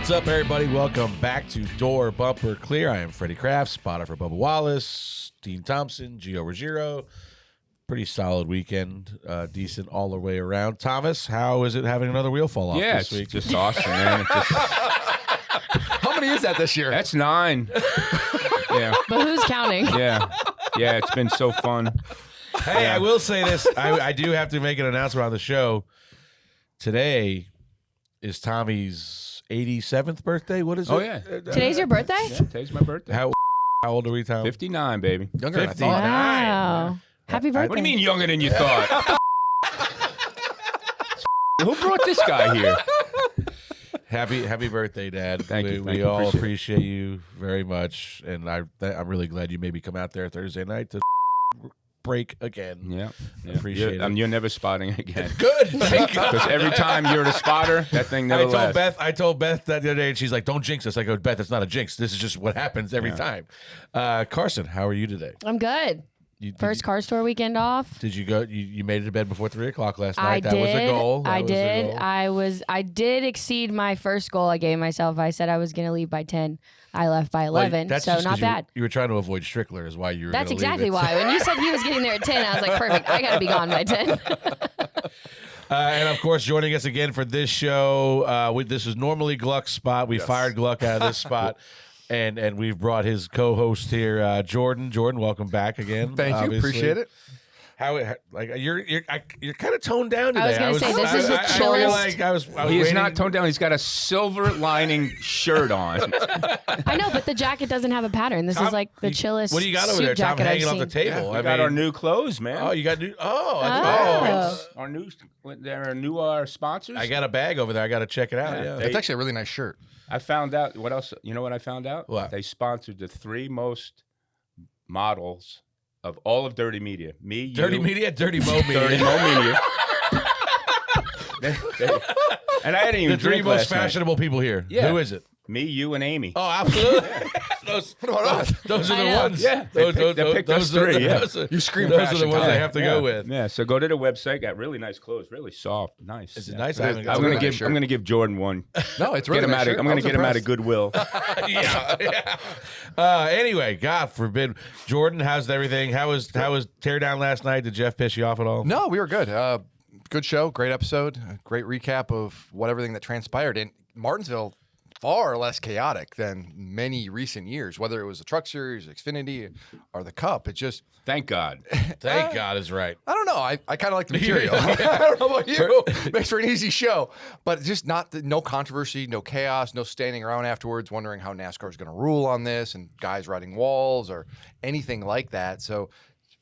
What's up, everybody? Welcome back to Door Bumper Clear. I am Freddie Kraft, spotter for Bubba Wallace, Dean Thompson, Gio Ruggiero. Pretty solid weekend, decent all the way around. Thomas, how is it having another wheel fall off this week? Just awesome, man. How many is that this year? That's 9. Yeah. But who's counting? Yeah, it's been so fun. Hey, yeah. I will say this. I do have to make an announcement on the show. Today is Tommy's 87th birthday. What is it? Oh, yeah. Today's your birthday? Yeah, today's my birthday. How old are we, Tom? 59, baby. Younger than I 59. thought. Wow. Happy birthday. What do you mean younger than you thought? Who brought this guy here? Happy birthday, Dad. Thank you. We all appreciate you very much, and I'm really glad you maybe come out there Thursday night to break again. Yeah. Appreciate it. You're never spotting again. Good. Thank God. Because every time you're the spotter, that thing never lasts. I told Beth that the other day, and she's like, "Don't jinx us." I go, "Beth, it's not a jinx. This is just what happens every time." Karsyn, how are you today? I'm good. First car store weekend off. Did you go? You made it to bed before 3 o'clock last night. I That did. was a goal. I did. I did exceed my first goal I gave myself. I said I was going to leave by 10. I left by 11, That's so just 'cause not bad. You were trying to avoid Strickler, is why you were. That's gonna exactly leave it. why. When you said he was getting there at 10, I was like, perfect. I got to be gone by 10. And of course, joining us again for this show, this is normally Gluck's spot. We fired Gluck out of this spot, and we've brought his co-host here, Jordan. Jordan, welcome back again. Thank you. Obviously. Appreciate it. You're kind of toned down today. I was going to say, this is the chillest. He is not toned down. He's got a silver lining shirt on. I know, but the jacket doesn't have a pattern. This is like the chillest. What do you got over there, Tom? Jacket Hanging I've off the seen. table. We got our new clothes, man. Oh, you got new. Our new sponsors. I got a bag over there. I got to check it out. Yeah. It's actually a really nice shirt. I found out what else. You know what I found out? What? They sponsored the 3 most models of all of Dirty Media. Me, you, Dirty Media, Dirty Mo Media. Dirty Mo Media. And I hadn't even The 3 drink most last night. fashionable people here. Yeah. Who is it? Me, you, and Amy. Oh, absolutely. Those are I the know. ones. Yeah, they picked us 3. Yeah. You scream Those are fashion, the ones Tom. I have to go with. Yeah, so go to the website. Got really nice clothes, really soft, nice. Is it Yeah. nice? It is. I haven't got I'm gonna give Jordan one. No, it's really Get him nice out. shirt. I'm gonna get him out of Goodwill. yeah. Anyway, God forbid. Jordan, how's everything? How was teardown last night? Did Jeff piss you off at all? No, we were good. Good show, great episode, a great recap of everything that transpired in Martinsville. Far less chaotic than many recent years, whether it was the Truck Series, Xfinity, or the Cup. It just Thank God. Thank God is right. I don't know. I kind of like the material. I don't know about you. Makes for an easy show, but just no controversy, no chaos, no standing around afterwards wondering how NASCAR is going to rule on this and guys riding walls or anything like that. So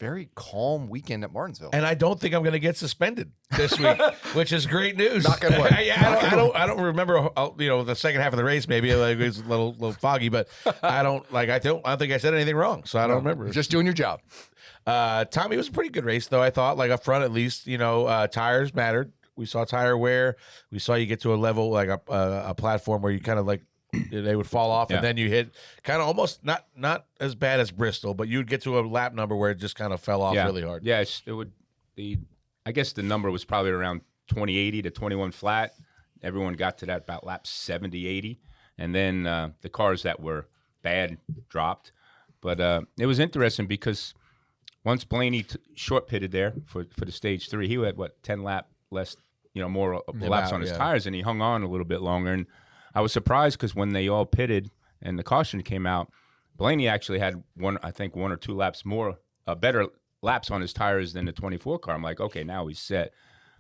very calm weekend at Martinsville. And I don't think I'm going to get suspended this week, which is great news. Knock on wood. I don't remember. The second half of the race. Maybe it was a little foggy, but I don't think I said anything wrong, so I don't remember. Just doing your job. Tommy, it was a pretty good race, though. I thought, like up front at least, tires mattered. We saw tire wear. We saw you get to a level like a platform where you kind of like. They would fall off, and then you hit kind of almost not as bad as Bristol, but you'd get to a lap number where it just kind of fell off really hard. Yeah, it would. I guess the number was probably around 2080 to 21 flat. Everyone got to that about lap 70, 80, and then the cars that were bad dropped. But it was interesting because once Blaney short pitted there for the stage 3, he had 10 lap less, more laps on his tires, and he hung on a little bit longer. And I was surprised because when they all pitted and the caution came out, Blaney actually had one or 2 laps more, better laps on his tires than the 24 car. I'm like, okay, now he's set.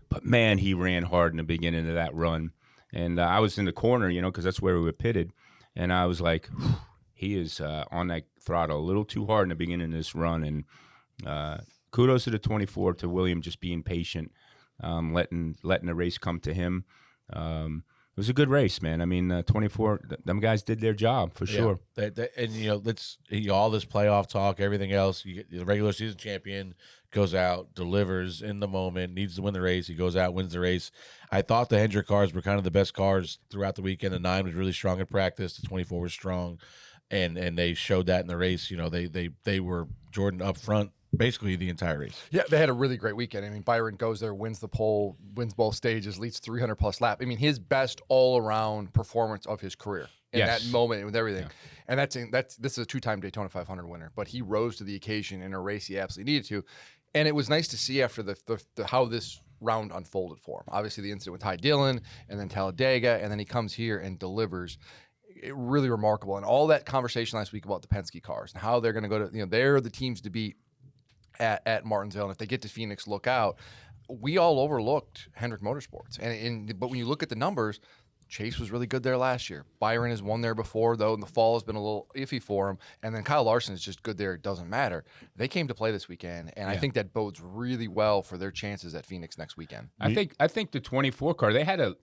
But man, he ran hard in the beginning of that run, and I was in the corner, because that's where we were pitted, and I was like, he is on that throttle a little too hard in the beginning of this run. And kudos to the 24, to William just being patient, letting the race come to him. It was a good race, man. I mean, 24, them guys did their job for sure. And all this playoff talk, everything else. You get the regular season champion goes out, delivers in the moment, needs to win the race. He goes out, wins the race. I thought the Hendrick cars were kind of the best cars throughout the weekend. The 9 was really strong in practice. The 24 was strong, and they showed that in the race. They were Jordan up front. basically the entire race. Yeah, they had a really great weekend. I mean, Byron goes there, wins the pole, wins both stages, leads 300-plus lap. I mean, his best all-around performance of his career in that moment with everything. Yeah. And this is a 2-time Daytona 500 winner, but he rose to the occasion in a race he absolutely needed to. And it was nice to see after the how this round unfolded for him. Obviously, the incident with Ty Dillon and then Talladega, and then he comes here and delivers. Really remarkable. And all that conversation last week about the Penske cars and how they're going to go to, they're the teams to beat at Martinsville. And if they get to Phoenix, look out. We all overlooked Hendrick Motorsports. But when you look at the numbers, Chase was really good there last year. Byron has won there before, though, and the fall has been a little iffy for him. And then Kyle Larson is just good there. It doesn't matter. They came to play this weekend, and I think that bodes really well for their chances at Phoenix next weekend. I think the 24 car, they had a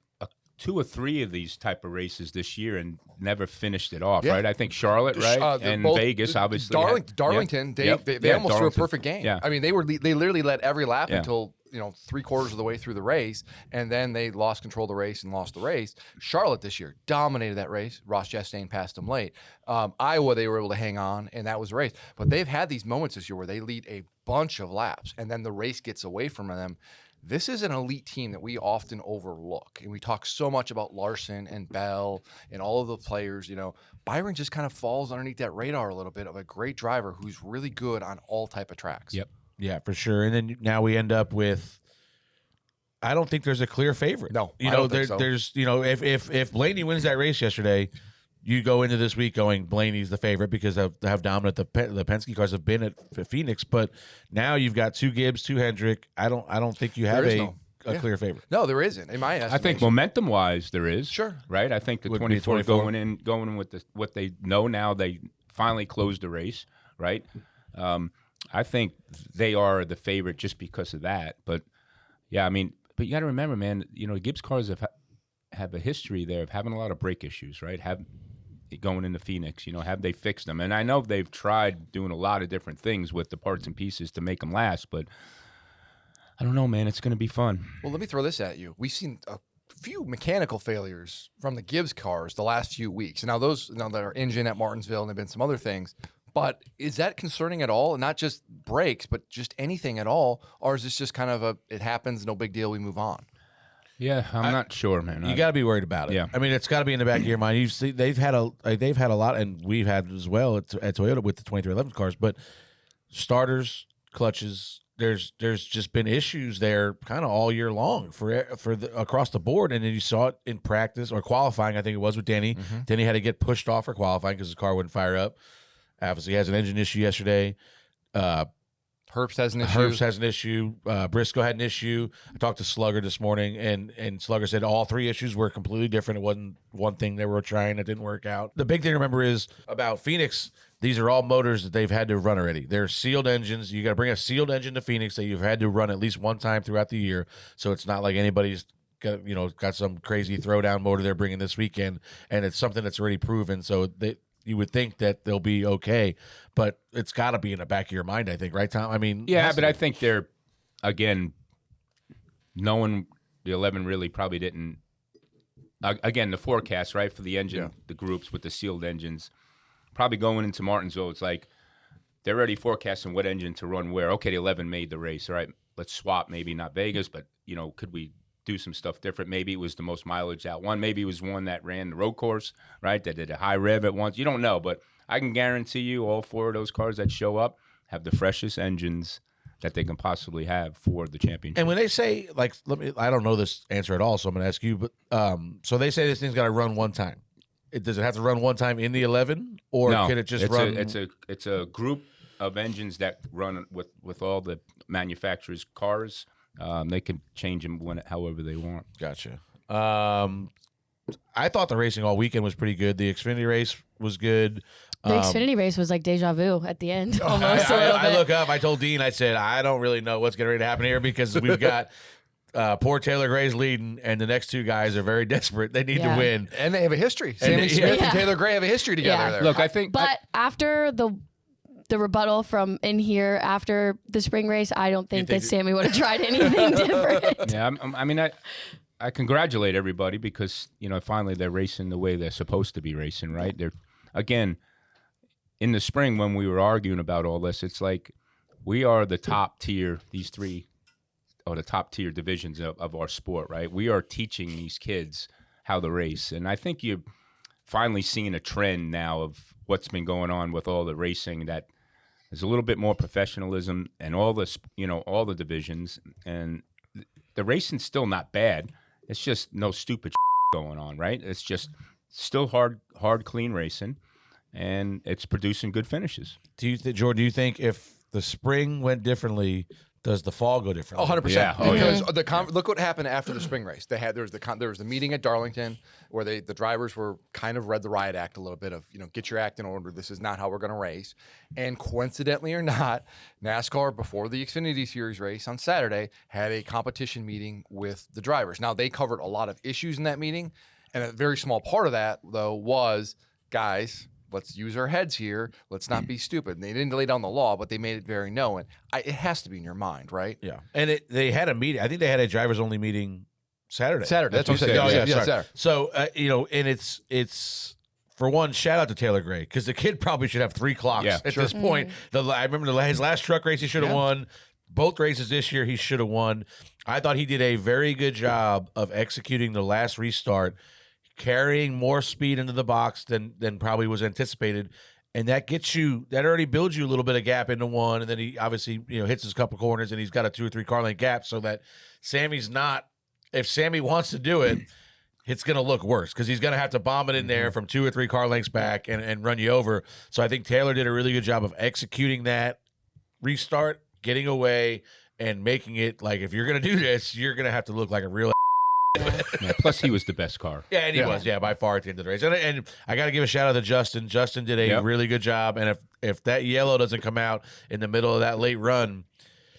2 or 3 of these type of races this year and never finished it off, right? I think Charlotte, right, and Vegas, obviously. Darlington, they almost threw a perfect game. Yeah. I mean, they literally led every lap until 3/4 of the way through the race, and then they lost control of the race and lost the race. Charlotte this year dominated that race. Ross Chastain passed them late. Iowa, they were able to hang on, and that was the race. But they've had these moments this year where they lead a bunch of laps, and then the race gets away from them. This is an elite team that we often overlook. And we talk so much about Larson and Bell and all of the players. Byron just kind of falls underneath that radar a little bit of a great driver who's really good on all type of tracks. Yep. Yeah, for sure. And then now we end up with, I don't think there's a clear favorite. No, I don't think so. There's, if Blaney wins that race yesterday, you go into this week going Blaney's the favorite because of how dominant the Penske cars have been at Phoenix. But now you've got 2 Gibbs, 2 Hendrick. I don't think you have a clear favorite. No, there isn't. In my estimation, I think momentum wise there is. Sure. Right. I think the 24 going in with what they know now. They finally closed the race. Right. I think they are the favorite just because of that. But yeah, I mean, but you got to remember, man. Gibbs cars have a history there of having a lot of brake issues. Right. Going into Phoenix, have they fixed them? And I know they've tried doing a lot of different things with the parts and pieces to make them last, but I don't know, man. It's going to be fun. Well, let me throw this at you. We've seen a few mechanical failures from the Gibbs cars the last few weeks. Now, that are engine at Martinsville, and there have been some other things. But is that concerning at all? And not just brakes, but just anything at all? Or is this just kind of it happens, no big deal, we move on? Yeah, I'm not sure, man. You got to be worried about it. Yeah. I mean, it's got to be in the back of your mind. You see, they've had a lot, and we've had as well at Toyota with the 2311 cars. But starters, clutches, there's just been issues there, kind of all year long across the board. And then you saw it in practice or qualifying. I think it was with Denny. Mm-hmm. Denny had to get pushed off for qualifying because his car wouldn't fire up. Obviously, he has an engine issue yesterday. Herbst has an issue. Briscoe had an issue. I talked to Slugger this morning, and Slugger said all 3 issues were completely different. It wasn't one thing they were trying that didn't work out. The big thing to remember is about Phoenix, these are all motors that they've had to run already. They're sealed engines. You got to bring a sealed engine to Phoenix that you've had to run at least one time throughout the year. So it's not like anybody's got some crazy throwdown motor they're bringing this weekend, and it's something that's already proven. So you would think that they'll be okay, but it's got to be in the back of your mind, I think, right, Tom? I mean, yeah, but I think they're, again, knowing the 11 really probably didn't. Again, the forecast, right, for the engine, the groups with the sealed engines, probably going into Martinsville, it's like they're already forecasting what engine to run where. Okay, the 11 made the race. All right, let's swap. Maybe not Vegas, but could we do some stuff different? Maybe it was the most mileage out one. Maybe it was one that ran the road course, right? That did a high rev at once. You don't know, but I can guarantee you all 4 of those cars that show up have the freshest engines that they can possibly have for the championship. And when they say, I don't know this answer at all, so I'm going to ask you, but so they say this thing's got to run one time. Does it have to run one time in the 11, or can it just run? It's a group of engines that run with all the manufacturers' cars. They can change them however they want. Gotcha. I thought the racing all weekend was pretty good. The Xfinity race was good. The Xfinity race was like deja vu at the end, almost. I look up. I told Dean, I said, I don't really know what's getting ready to happen here because we've got poor Taylor Gray's leading, and the next 2 guys are very desperate. They need to win. And they have a history. Sammy Smith and Taylor Gray have a history together there. Look, I think... But after the rebuttal from in here after the spring race, I don't think that Sammy would have tried anything different. Yeah, I mean, I congratulate everybody because, finally they're racing the way they're supposed to be racing, right? They're, again, in the spring when we were arguing about all this, it's like we are the top tier. These three are the top tier divisions of our sport, right? We are teaching these kids how to race, and I think you're finally seeing a trend now of what's been going on with all the racing, that there's a little bit more professionalism and all this, all the divisions, and the racing's still not bad. It's just no stupid going on, right? It's just still hard, clean racing, and it's producing good finishes. Jordan, do you think if the spring went differently, does the fall go differently? 100%. Yeah. Because look what happened after the spring race. There was the meeting at Darlington where the drivers were kind of read the riot act a little bit of, get your act in order. This is not how we're going to race. And coincidentally or not, NASCAR, before the Xfinity Series race on Saturday, had a competition meeting with the drivers. Now, they covered a lot of issues in that meeting, and a very small part of that, though, was, guys, let's use our heads here. Let's not be stupid. And they didn't lay down the law, but they made it very known. It has to be in your mind, right? Yeah. And they had a meeting. I think they had a drivers-only meeting Saturday. That's what I'm saying. Oh, yeah, Saturday. So, and it's for one, shout out to Taylor Gray, because the kid probably should have 3 clocks at this point. I remember his last truck race he should have won. Both races this year he should have won. I thought he did a very good job of executing the last restart, carrying more speed into the box than probably was anticipated, and that already builds you a little bit of gap into one, and then he obviously hits his couple corners, and he's got a 2 or 3 car length gap, so that if Sammy wants to do it, it's going to look worse because he's going to have to bomb it in there from 2 or 3 car lengths back and run you over. So I think Taylor did a really good job of executing that restart, getting away, and making it like, if you're going to do this, you're going to have to look like a real Plus, he was the best car. Yeah, and he was, by far at the end of the race. And I got to give a shout out to Justin. Justin did a really good job. And if that yellow doesn't come out in the middle of that late run,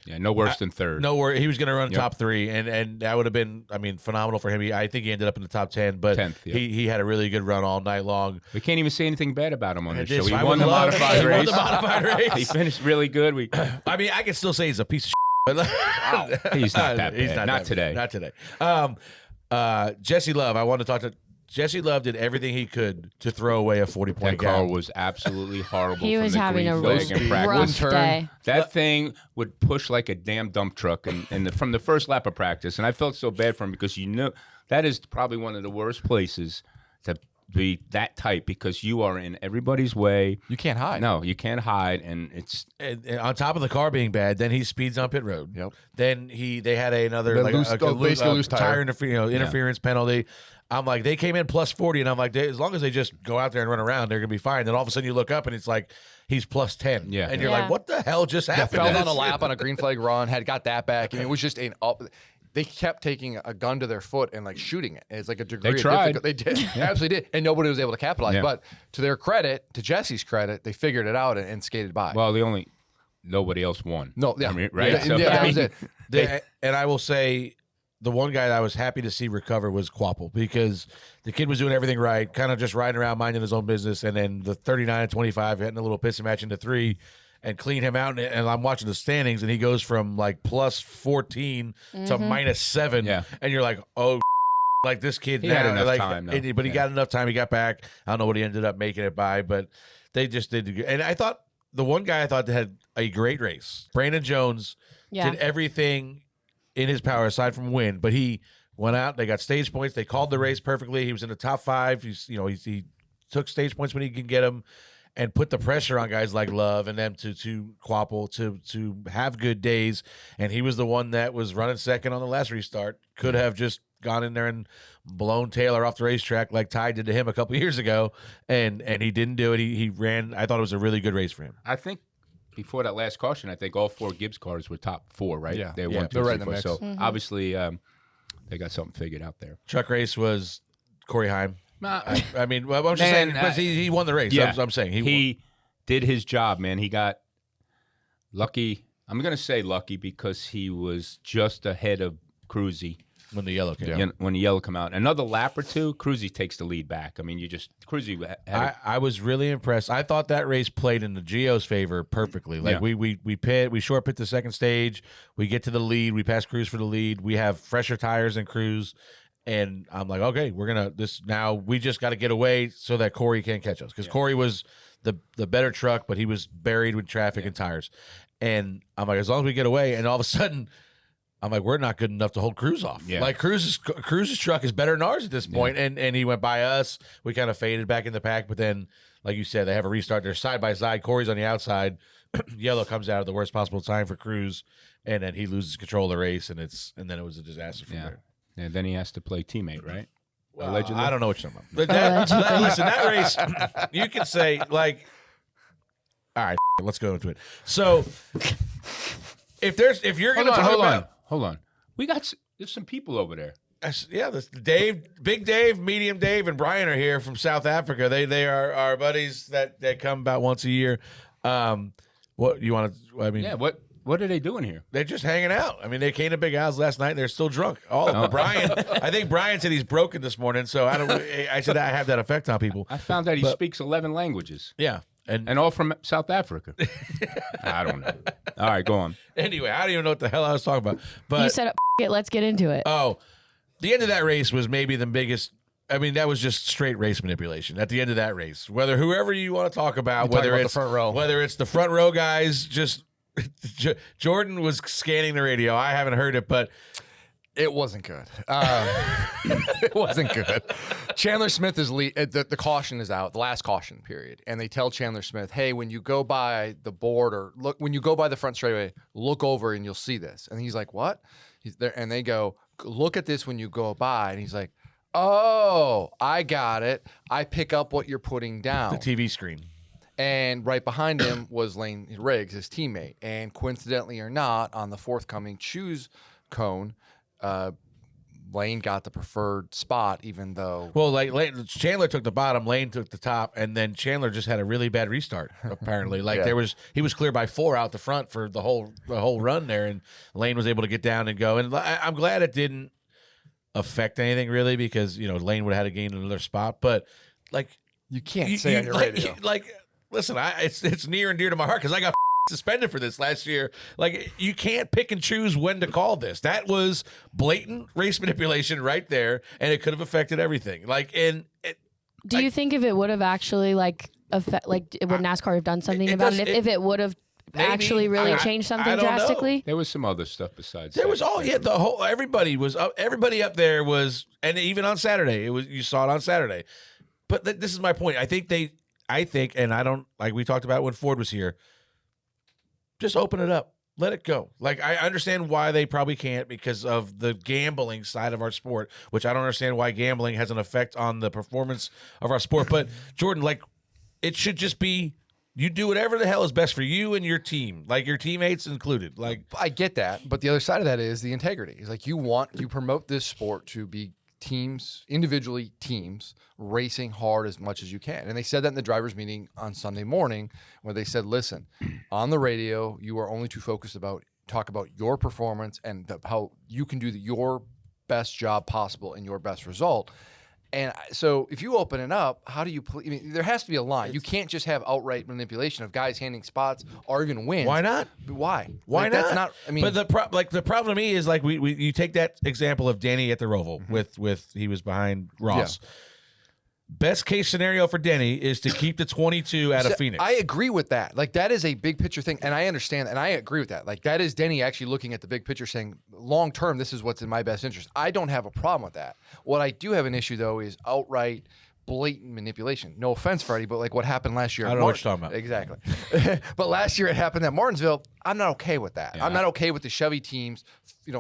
no worse than third. No worse. He was going to run top 3, and that would have been, phenomenal for him. I think he ended up in the top 10, but 10th, he had a really good run all night long. We can't even say anything bad about him on this show. He I won the modified race. He finished really good. I can still say he's a piece of but he's not that bad. He's not today. Not today. Jesse Love. I want to talk to Jesse Love. Did everything he could to throw away a 40-point gap. That car was absolutely horrible. He was having a rough day. That thing would push like a damn dump truck, and from the first lap of practice. And I felt so bad for him because that is probably one of the worst places to be that tight, because you are in everybody's way. You can't hide. No, you can't hide, and it's and on top of the car being bad. Then he speeds on pit road. Yep. Then they had another loose tire interference penalty. I'm like, they came in plus 40, and I'm like, as long as they just go out there and run around, they're gonna be fine. Then all of a sudden you look up and it's like he's plus 10. Yeah. And you're like, what the hell just happened? Fell down a lap on a green flag run, got that back. It was just an up. They kept taking a gun to their foot and shooting it. It's like a degree. They tried. They did. Absolutely did. And nobody was able to capitalize. Yeah. But to their credit, to Jesse's credit, they figured it out and skated by. Well, nobody else won. No, yeah. Right? That was it. And I will say, the one guy that I was happy to see recover was Quapple, because the kid was doing everything right, kind of just riding around minding his own business, and then the 39 and 25 hitting a little pissing match into 3 and clean him out. And I'm watching the standings, and he goes from plus 14 to minus 7. Yeah. And you're like, oh, like this kid. He had enough time, though. But he got enough time. He got back. I don't know what he ended up making it by, but they just did good. And I thought the one guy that had a great race, Brandon Jones, did everything in his power aside from win, but he went out. They got stage points. They called the race perfectly. He was in the top 5. He took stage points when he could get them, and put the pressure on guys like Love and them to Quapple to have good days. And he was the one that was running second on the last restart. Could have just gone in there and blown Taylor off the racetrack like Ty did to him a couple years ago, and he didn't do it. He ran. I thought it was a really good race for him. I think before that last caution, I think all 4 Gibbs cars were top 4, right? Yeah. They're right in the mix. So obviously they got something figured out there. Truck race was Corey Heim. I'm just Man, saying, because he won the race. Yeah. I'm saying he did his job, man. He got lucky. I'm going to say lucky because he was just ahead of Cruzy when the yellow came. When the yellow come out. Another lap or two, Cruzy takes the lead back. Cruzy had I was really impressed. I thought that race played in the Geo's favor perfectly. We short pit the second stage. We get to the lead. We pass Cruz for the lead. We have fresher tires than Cruz. And I'm like, okay, we just got to get away so that Corey can't catch us. Because Corey was the better truck, but he was buried with traffic and tires. And I'm like, as long as we get away, and all of a sudden, I'm like, we're not good enough to hold Cruz off. Yeah. Like Cruz's truck is better than ours at this point, and he went by us. We kind of faded back in the pack, but then, like you said, they have a restart. They're side by side. Corey's on the outside. Yellow comes out at the worst possible time for Cruz, and then he loses control of the race, and then it was a disaster from there. Yeah, then he has to play teammate, right? Well, Allegedly. I don't know what you're talking about. But listen, that race, you can say, like, all right, let's go into it. So, if you're going to talk about, hold on, there's some people over there. Yeah, Dave, Big Dave, Medium Dave, and Brian are here from South Africa. They are our buddies that come about once a year. What you want to? I mean, yeah. What are they doing here? They're just hanging out. I mean, they came to Big Al's last night. And they're still drunk. All of them. Brian, I think Brian said he's broken this morning. So I said I have that effect on people. I found out he speaks 11 languages. Yeah, and all from South Africa. I don't know. All right, go on. Anyway, I don't even know what the hell I was talking about. But you said it. Let's get into it. Oh, the end of that race was maybe the biggest. I mean, that was just straight race manipulation at the end of that race. Whoever you want to talk about, whether it's the front row guys, just Jordan was scanning the radio. I haven't heard it, but it wasn't good. It wasn't good. Chandler Smith is the caution is out, the last caution period, and they tell Chandler Smith, "Hey, when you go by the board or when you go by the front straightaway, look over and you'll see this." And he's like, "What?" He's there, and they go, "Look at this when you go by," and he's like, "Oh, I got it. I pick up what you're putting down." The TV screen. And right behind him was Lane Riggs, his teammate. And coincidentally or not, on the forthcoming choose cone, Lane got the preferred spot, even though... Well, Chandler took the bottom, Lane took the top, and then Chandler just had a really bad restart, apparently. He was clear by 4 out the front for the whole run there, and Lane was able to get down and go. And I'm glad it didn't affect anything, really, because, Lane would have had to gain another spot. But, you can't say on your radio. Listen, it's near and dear to my heart because I got suspended for this last year. You can't pick and choose when to call this. That was blatant race manipulation right there, and it could have affected everything. Do you think if it would have actually would NASCAR have done something about it? If it would have actually really changed something drastically? There was some other stuff besides. There was everybody up there was, and even on Saturday you saw it on Saturday. But this is my point. I think, and I don't, like we talked about when Ford was here, just open it up. Let it go. I understand why they probably can't because of the gambling side of our sport, which I don't understand why gambling has an effect on the performance of our sport. But, Jordan, it should just be you do whatever the hell is best for you and your team, your teammates included. I get that, but the other side of that is the integrity. It's you promote this sport to be individually teams racing hard as much as you can. And they said that in the drivers' meeting on Sunday morning where they said, listen, on the radio, you are only too focused talk about your performance and how you can do your best job possible and your best result. And so if you open it up, how do you there has to be a line. You can't just have outright manipulation of guys handing spots or even wins. Why not? Why? Why not? That's not. But the problem to me is you take that example of Denny at the Roval with he was behind Ross. Yeah. Best case scenario for Denny is to keep the 22 out of Phoenix. I agree with that. That is a big picture thing, and I understand, and I agree with that. That is Denny actually looking at the big picture saying, long term, this is what's in my best interest. I don't have a problem with that. What I do have an issue, though, is outright blatant manipulation. No offense, Freddie, but what happened last year. I don't know what you're talking about. Exactly. But last year it happened at Martinsville. I'm not okay with that. Yeah. I'm not okay with the Chevy teams,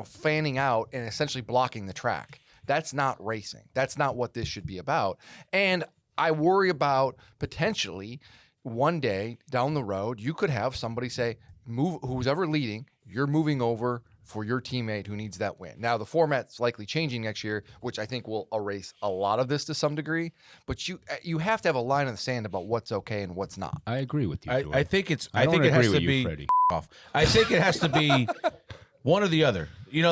fanning out and essentially blocking the track. That's not racing. That's not what this should be about. And I worry about potentially one day down the road, you could have somebody say, who's ever leading, you're moving over for your teammate who needs that win. Now, the format's likely changing next year, which I think will erase a lot of this to some degree. But you have to have a line in the sand about what's okay and what's not. I agree with you, I think it has to be Freddie. Off. I think it has to be one or the other. You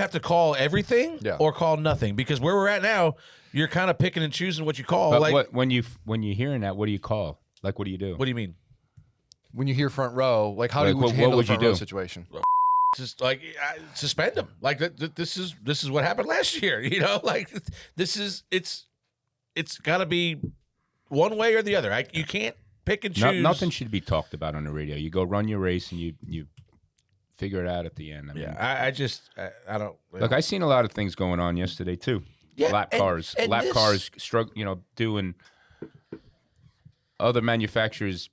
have to call everything or call nothing because where we're at now, you're kind of picking and choosing what you call. But when you're hearing that, what do you call? What do you do? What do you mean? When you hear front row, how do you handle the front row situation? Just suspend them. This is what happened last year. It's got to be one way or the other. You can't pick and choose. Nothing should be talked about on the radio. You go run your race and you figure it out at the end. I mean, I don't look. I seen a lot of things going on yesterday too. Yeah, lap cars doing other manufacturers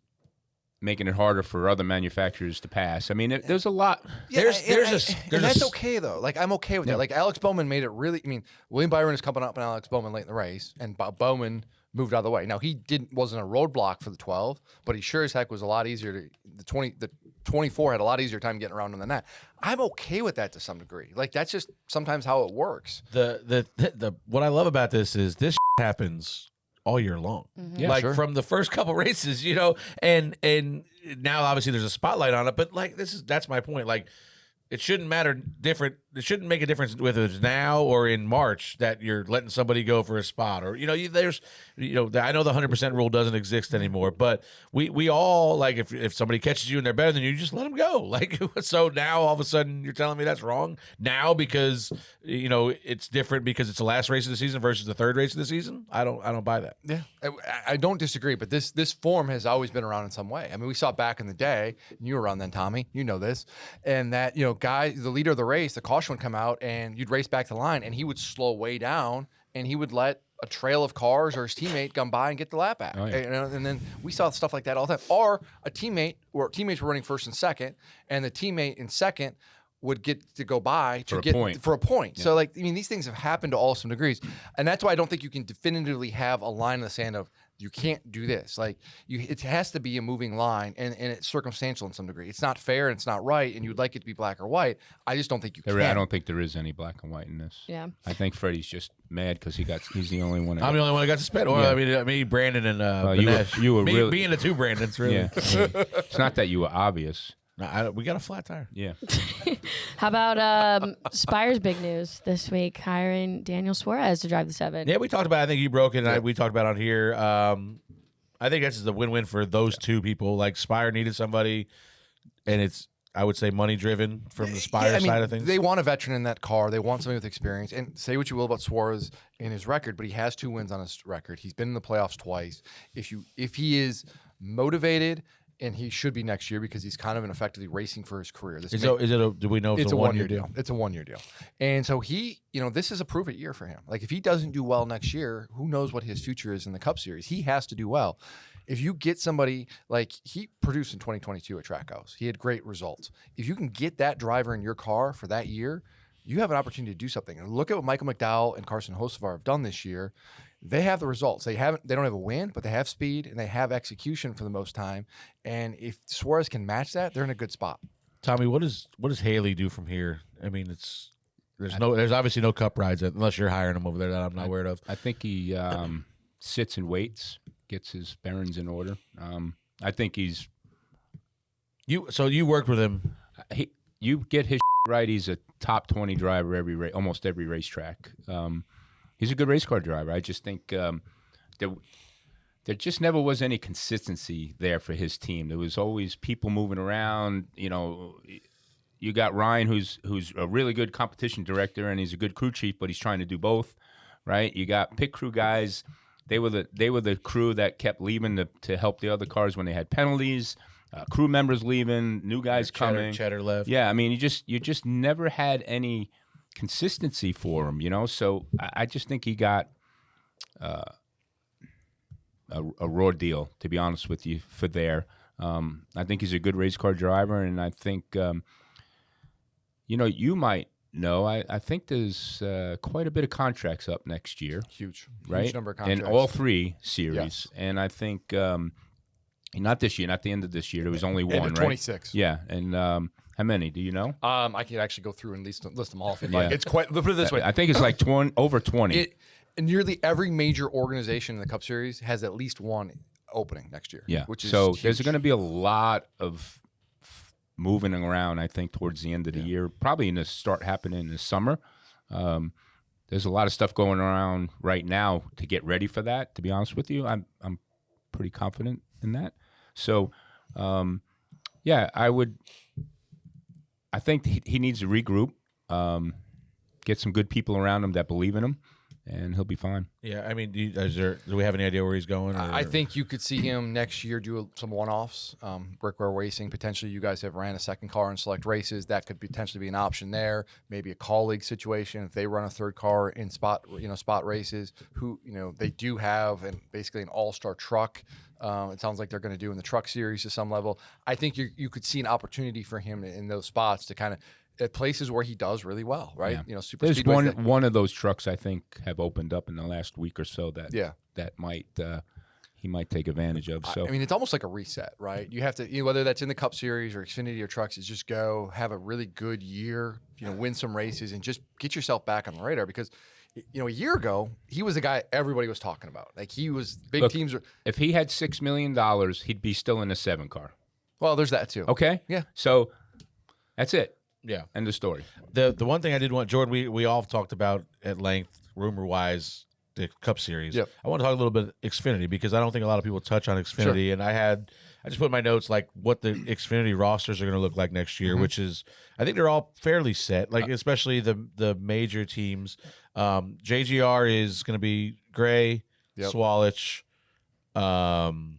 making it harder for other manufacturers to pass. I mean, there's a lot. And that's okay though. Like I'm okay with that. Like Alex Bowman made it really. I mean, William Byron is coming up on Alex Bowman late in the race, and Bowman moved out of the way. Now he wasn't a roadblock for the 12, but he sure as heck was a lot easier to the 24 had a lot easier time getting around him than that. I'm okay with that to some degree. Like that's just sometimes how it works. The what I love about this is this happens all year long. Mm-hmm. Yeah, like sure. from the first couple races, and now obviously there's a spotlight on it, but like that's my point. Like it shouldn't matter different. It shouldn't make a difference whether it's now or in March that you're letting somebody go for a spot, or there's I know the 100% rule doesn't exist anymore, but we all like if somebody catches you and they're better than you, just let them go. Like so now all of a sudden you're telling me that's wrong now because it's different because it's the last race of the season versus the third race of the season. I don't buy that. Yeah, I don't disagree, but this form has always been around in some way. I mean, we saw it back in the day, and you were around then, Tommy. You know this, and that the leader of the race, the caution would come out, and you'd race back the line, and he would slow way down, and he would let a trail of cars or his teammate come by and get the lap back. Oh, yeah. And then we saw stuff like that all the time. Or teammates were running first and second, and the teammate in second would get to go by for a point. Yeah. So like, I mean, these things have happened to all some degrees. And that's why I don't think you can definitively have a line in the sand of you can't do this. Like it has to be a moving line and it's circumstantial in some degree. It's not fair and it's not right. And you'd like it to be black or white. I just don't think you can. I don't think there is any black and white in this. Yeah. I think Freddie's just mad because he's the only one. I'm the only one that got suspended. Well, I mean, Brandon and you were really being the two Brandons, really. Yeah. It's not that you were obvious. No, we got a flat tire. Yeah. How about Spire's big news this week, hiring Daniel Suarez to drive the 7? Yeah, we talked about it. I think you broke it, and we talked about it on here. I think this is a win-win for those two people. Like, Spire needed somebody, and it's, I would say, money-driven from the Spire side of things. They want a veteran in that car. They want somebody with experience. And say what you will about Suarez in his record, but he has 2 wins on his record. He's been in the playoffs twice. If he is motivated, and he should be next year because he's kind of effectively racing for his career. Do we know if it's a one-year deal? It's a 1-year deal. And so this is a prove-it year for him. Like if he doesn't do well next year, who knows what his future is in the Cup Series? He has to do well. If you get somebody like he produced in 2022 at Trackhouse, he had great results. If you can get that driver in your car for that year, you have an opportunity to do something. And look at what Michael McDowell and Karsyn Elledge have done this year. They have the results. They don't have a win, but they have speed and they have execution for the most time. And if Suarez can match that, they're in a good spot. Tommy, what does Haley do from here? I mean, there's obviously no Cup rides unless you're hiring him over there that I'm not aware of. I think he sits and waits, gets his bearings in order. I think he's you worked with him. You get his right. He's a top 20 driver almost every racetrack. He's a good race car driver. I just think there just never was any consistency there for his team. There was always people moving around. You got Ryan, who's a really good competition director, and he's a good crew chief, but he's trying to do both, right? You got pit crew guys. They were the crew that kept leaving to help the other cars when they had penalties. Crew members leaving, new guys coming. Cheddar left. Yeah, I mean, you just never had any consistency for him, So I just think he got a raw deal, to be honest with you, for there. I think he's a good race car driver, and I think you might know. I think there's quite a bit of contracts up next year. Huge Number of contracts in all 3 series, yes. And I think not this year, not the end of this year. There was only one, right? 26. Yeah, and. How many? Do you know? I can actually go through and list them all. It's quite. Put it this way. I think it's like over 20. Nearly every major organization in the Cup Series has at least one opening next year. Yeah. Which is huge. There's going to be a lot of moving around. I think towards the end of the year, probably going to start happening in the summer. There's a lot of stuff going around right now to get ready for that. To be honest with you, I'm pretty confident in that. So, I think he needs to regroup, get some good people around him that believe in him, and he'll be fine. Yeah, I mean, do we have any idea where he's going? Or? I think you could see him next year do some one-offs. Brickware Racing, potentially you guys have ran a second car in select races. That could potentially be an option there. Maybe a colleague situation if they run a third car in spot races. Who they do have basically an all-star truck. It sounds like they're going to do in the truck series to some level. I think you could see an opportunity for him in those spots to kind of at places where he does really well, right? Yeah. Super There's speedways one of those trucks I think have opened up in the last week or so that might he might take advantage of. So I mean, it's almost like a reset, right? You have to whether that's in the Cup Series or Xfinity or trucks, is just go have a really good year, win some races and just get yourself back on the radar because. A year ago, he was a guy everybody was talking about. Like he was big teams. If he had $6 million, he'd be still in a 7 car. Well, there's that too. Okay. Yeah. So that's it. Yeah. End of story. The one thing I did want, Jordan, we all talked about at length, rumor-wise, the Cup Series. Yep. I want to talk a little bit Xfinity because I don't think a lot of people touch on Xfinity. Sure. And I just put in my notes like what the Xfinity rosters are going to look like next year, which is I think they're all fairly set, like especially the major teams. JGR is going to be Gray, Zilisch, Brandon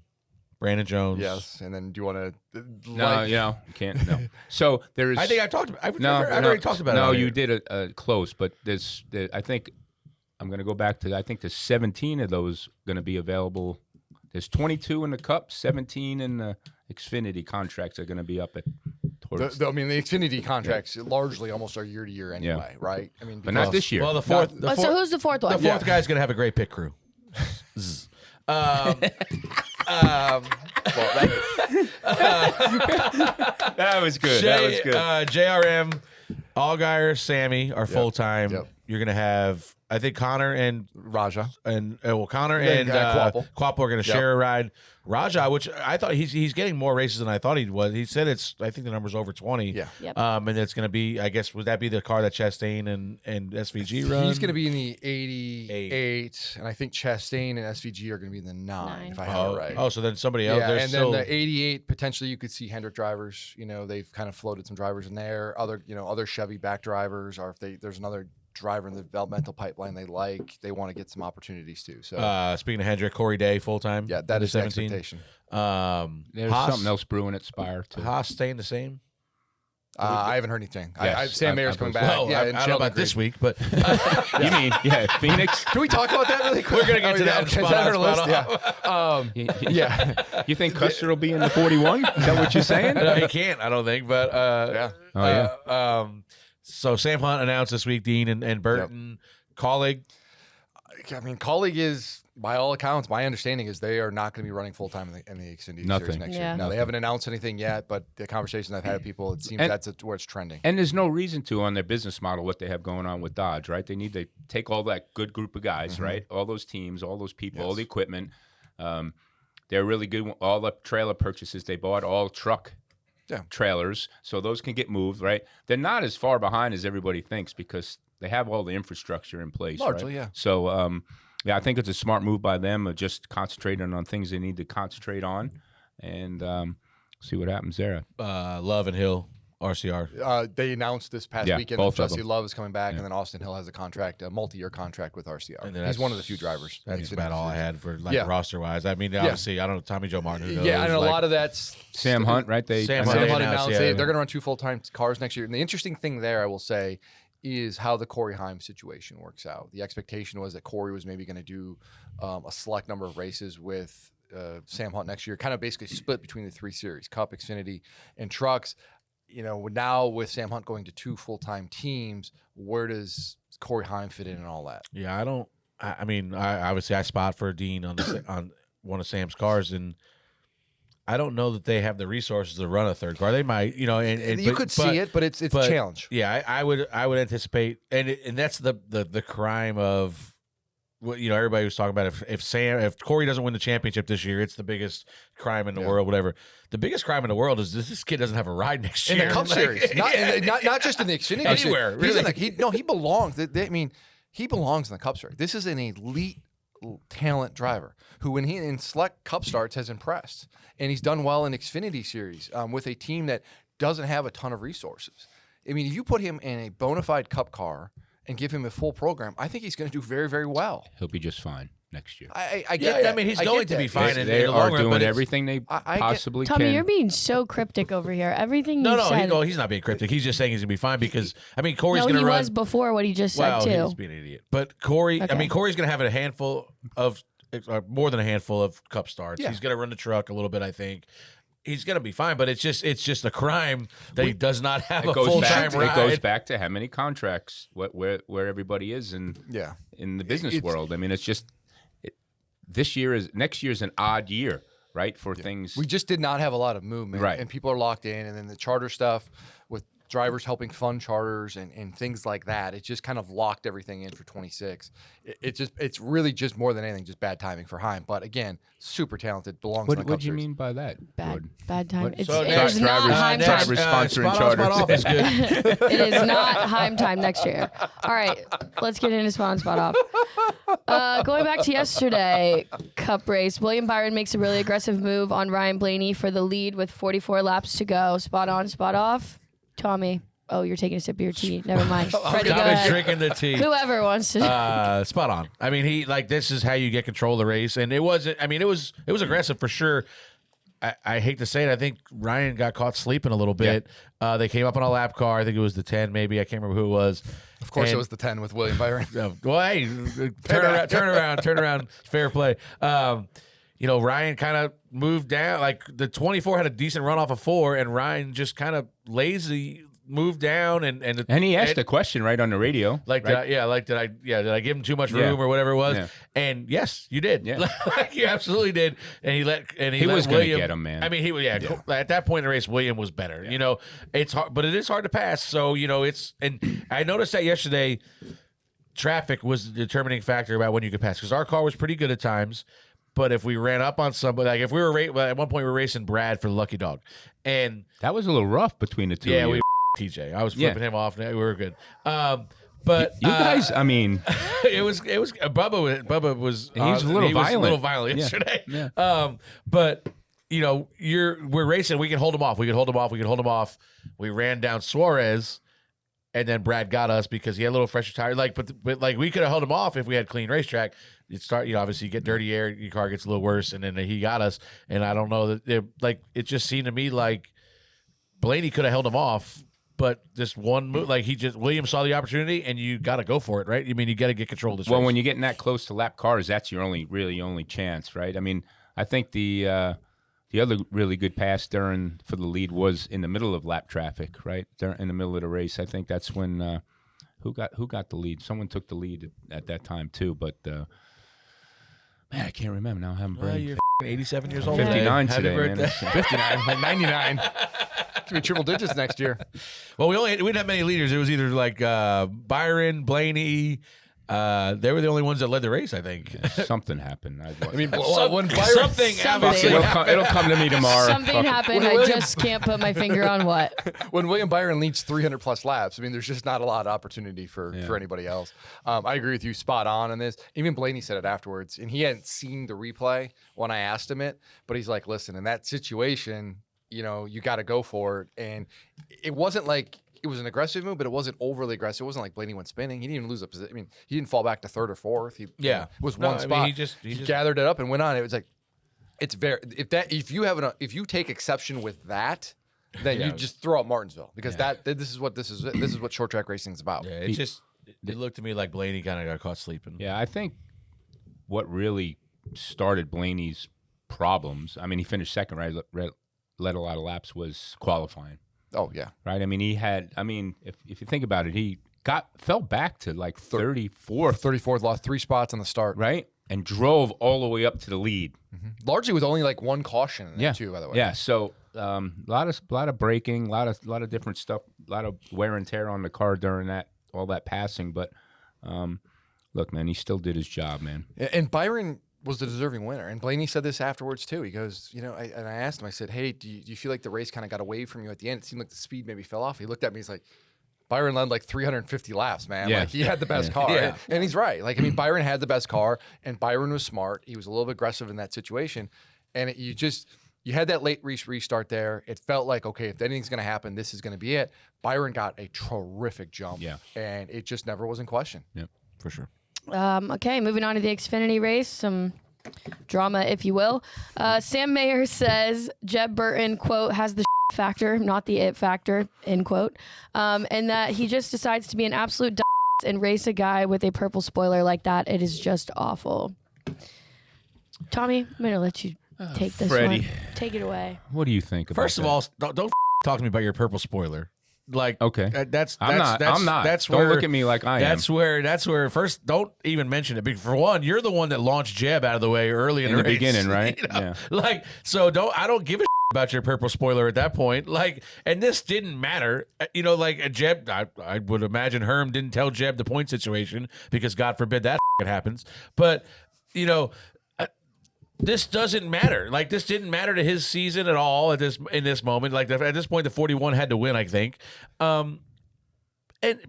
Jones. Yes, and then do you want to? No, you can't. No. So there's. I think I talked. I've already talked about it. No, you did a close, but I think I'm going to go back to. I think there's 17 of those going to be available. There's 22 in the Cup, 17 in the Xfinity contracts are going to be up at. The Xfinity contracts largely almost are year to year anyway, right? I mean, but not this year. Well, the fourth. So who's the fourth one? The fourth guy's going to have a great pit crew. That was good. That was good. JRM, Allgaier, Sammy are full time. Yep. You're going to have, I think, Connor and Raja Connor and Quapple. Quapple are going to share a ride. Raja, which I thought he's getting more races than I thought he was. He said I think the number's over 20. Yeah. Yep. And it's going to be, I guess, would that be the car that Chastain and SVG run? He's going to be in the 88, and I think Chastain and SVG are going to be in the 9, if I have it right. Oh, so then somebody else. Yeah, and then the 88, potentially you could see Hendrick drivers. They've kind of floated some drivers in there. Other Chevy back drivers, or if there's another driver in the developmental pipeline they want to get some opportunities too. So speaking of Hendrick, Corey Day full time. Yeah, that is 17. the expectation. There's something else brewing at Spire too. Haas staying the same. I haven't heard anything. Yes, Sam Mayer's coming back. Well, I don't know about this week, but You mean Phoenix? Can we talk about that really quick? We're gonna get to that. Is that on our list? Yeah. You think Custer will be in the 41? Is that what you're saying? No, he can't. I don't think. But so Sam Hunt announced this week, Dean and Burton, colleague. I mean, colleague is, by all accounts, my understanding is they are not going to be running full time in the Xfinity Series next year. No, they haven't announced anything yet, but the conversations I've had with people, it seems that's where it's trending. And there's no reason to on their business model what they have going on with Dodge, right? They need to take all that good group of guys, right? All those teams, all those people, all the equipment. They're really good. All the trailer purchases they bought, all truck trailers, so those can get moved, right? They're not as far behind as everybody thinks because they have all the infrastructure in place. Largely, right? yeah. So, I think it's a smart move by them of just concentrating on things they need to concentrate on and see what happens there. Love and Hill, RCR. They announced this past weekend that Jesse Love is coming back, and then Austin Hill has a multi-year contract with RCR. And he's one of the few drivers. That's about all I had for roster-wise. I mean, obviously, I don't know, Tommy Joe Martin. Who knows? Yeah, and a lot of that's Sam Hunt, right? Sam Hunt announced they're going to run 2 full-time cars next year. And the interesting thing there, I will say, is how the Corey Heim situation works out. The expectation was that Corey was maybe going to do a select number of races with Sam Hunt next year, kind of basically split between the 3 series, Cup, Xfinity, and trucks. Now with Sam Hunt going to 2 full-time teams, where does Corey Heim fit in and all that? Yeah, I mean, obviously I spot for Dean on one of Sam's cars, and I don't know that they have the resources to run a third car. They might, you could see it, but it's a challenge. Yeah, I would anticipate, and that's the crime of what everybody was talking about. If Corey doesn't win the championship this year, it's the biggest crime in the world. Whatever. The biggest crime in the world is this kid doesn't have a ride next year in the Cup Series, not just in the Xfinity anywhere. Series. Really. He belongs. He belongs in the Cup Series. This is an elite talent driver who, when he in select Cup starts, has impressed, and he's done well in Xfinity Series with a team that doesn't have a ton of resources. I mean, if you put him in a bona fide Cup car and give him a full program, I think he's going to do very, very well. He'll be just fine next year. I get that. I mean, he's going to be fine. They in the are long run, doing but everything they possibly can. Tommy, you're being so cryptic over here. Everything you said. He's not being cryptic. He's just saying he's going to be fine because, I mean, Corey's going to he run. was before what he just said, well, too. he's being an idiot. But Corey, Okay. I mean, Corey's going to have a handful of, more than a handful of Cup starts. Yeah. He's going to run the truck a little bit, I think. He's going to be fine, but it's just a crime that he does not have a full-time ride. It goes back to how many contracts, where everybody is in the business world. I mean, it's just next year's an odd year, right? For things We just did not have a lot of movement, Right. and people are locked in, and then the charter stuff with drivers helping fund charters and things like that. It just kind of locked everything in for 26. It's really just more than anything just bad timing for Heim. But again, super talented, belongs in the Cup What do you Series. mean by that? Jordan? Bad time. What- It's, So it next- is not Heim time. drivers sponsoring spot charters. off is good. It is not Heim time next year. All right, let's get into spot on, spot off. Going back to yesterday, Cup race, William Byron makes a really aggressive move on Ryan Blaney for the lead with 44 laps to go. Spot on, spot off. Tommy. Oh, you're taking a sip of your tea. Never mind. Freddie, go Tommy's ahead. drinking the tea. Whoever wants to. Spot on. I mean, this is how you get control of the race, and it wasn't. I mean, it was aggressive for sure. I hate to say it. I think Ryan got caught sleeping a little bit. They came up on a lap car. I think it was the 10, maybe. I can't remember who it was. Of course, it was the 10 with William Byron. Well, hey, turn around. Fair play. Ryan kind of moved down. Like the 24 had a decent run off of 4, and Ryan just kind of lazy moved down And he asked a question right on the radio. Like, right? did I give him too much room or whatever it was? Yeah. And yes, you did. Yeah. You absolutely did. And he was going to William get him, man. I mean, at that point in the race, William was better. Yeah. It's hard, but it is hard to pass. So and I noticed that yesterday, traffic was the determining factor about when you could pass because our car was pretty good at times. But if we ran up on somebody, like if we were at one point we were racing Brad for the Lucky Dog, and That was a little rough between the two of you. we TJ. I was flipping him off. We were good. But You guys, I mean, it was Bubba was He was a little violent. a little violent yesterday. Yeah. But we're racing. We can hold him off. We ran down Suarez, and then Brad got us because he had a little fresher tire. But we could have held him off if we had clean racetrack. Obviously you get dirty air, your car gets a little worse, and then he got us. And I don't know that it just seemed to me like Blaney could have held him off. But this one move, William saw the opportunity, and you got to go for it, right? I mean, you got to get control of this race. when you're getting that close to lap cars, that's your only chance, right? I mean, I think the other really good pass for the lead was in the middle of lap traffic, right? In the middle of the race. I think that's when who got the lead? Someone took the lead at that time too, but man, I can't remember now. I haven't brain. You're 87 years old. 59 Happy today, birthday. man. 59, like 99. Could be triple digits next year. Well, we didn't have many leaders. It was either Byron, Blaney. They were the only ones that led the race, I think. Something happened. I mean, when Byron, Something obviously It'll come to me tomorrow. Something happened. I just can't put my finger on what. when William Byron leads 300 plus laps, I mean, there's just not a lot of opportunity for anybody else. I agree with you, spot on this. Even Blaney said it afterwards, and he hadn't seen the replay when I asked him it, but he's like, listen, in that situation, you got to go for it. And it wasn't like it was an aggressive move, but it wasn't overly aggressive. It wasn't like Blaney went spinning. He didn't even lose a position. I mean, he didn't fall back to third or fourth. It was one spot. He just gathered it up and went on. It was like, it's very if you take exception with that, then you just throw out Martinsville because this is what short track racing is about. Yeah, it looked to me like Blaney kind of got caught sleeping. Yeah, I think what really started Blaney's problems. I mean, he finished second, right? Led a lot of laps, was qualifying. Oh yeah, right. I mean, he had. I mean, if you think about it, he fell back to like 34th, lost 3 spots on the start, right, and drove all the way up to the lead. Mm-hmm. Largely with only like one caution in there too, by the way. Yeah. So a lot of braking, a lot of different stuff, a lot of wear and tear on the car during all that passing. But look, man, he still did his job, man. And Byron was the deserving winner. And Blaney said this afterwards too. He goes, I asked him, I said, hey, do you feel like the race kind of got away from you at the end? It seemed like the speed maybe fell off. He looked at me, he's like, Byron led like 350 laps, man. Yeah. Like he had the best car. Yeah. And he's right. Like, I mean, Byron had the best car and Byron was smart. He was a little aggressive in that situation. And You had that late restart there. It felt like, okay, if anything's going to happen, this is going to be it. Byron got a terrific jump, and it just never was in question. Yeah, for sure. Okay, moving on to the Xfinity race, some drama, if you will. Sam Mayer says Jeb Burton, quote, has the factor, not the it factor, end quote, and that he just decides to be an absolute dumbass and race a guy with a purple spoiler like that. It is just awful. Tommy, I'm going to let you take this Freddie. one. Take it away. What do you think about First of all, don't talk to me about your purple spoiler. Like, Okay. I'm not. That's Don't where, look at me like I am. That's where first don't even mention it. Because for one, you're the one that launched Jeb out of the way early in the race, beginning, right? You know? Yeah. Like, so I don't give a about your purple spoiler at that point. Like, and this didn't matter. You know, like Jeb, I would imagine Herm didn't tell Jeb the point situation because God forbid that happens. But, you know, this doesn't matter. Like, this didn't matter to his season at all in this moment. Like, at this point, the 41 had to win, I think. What did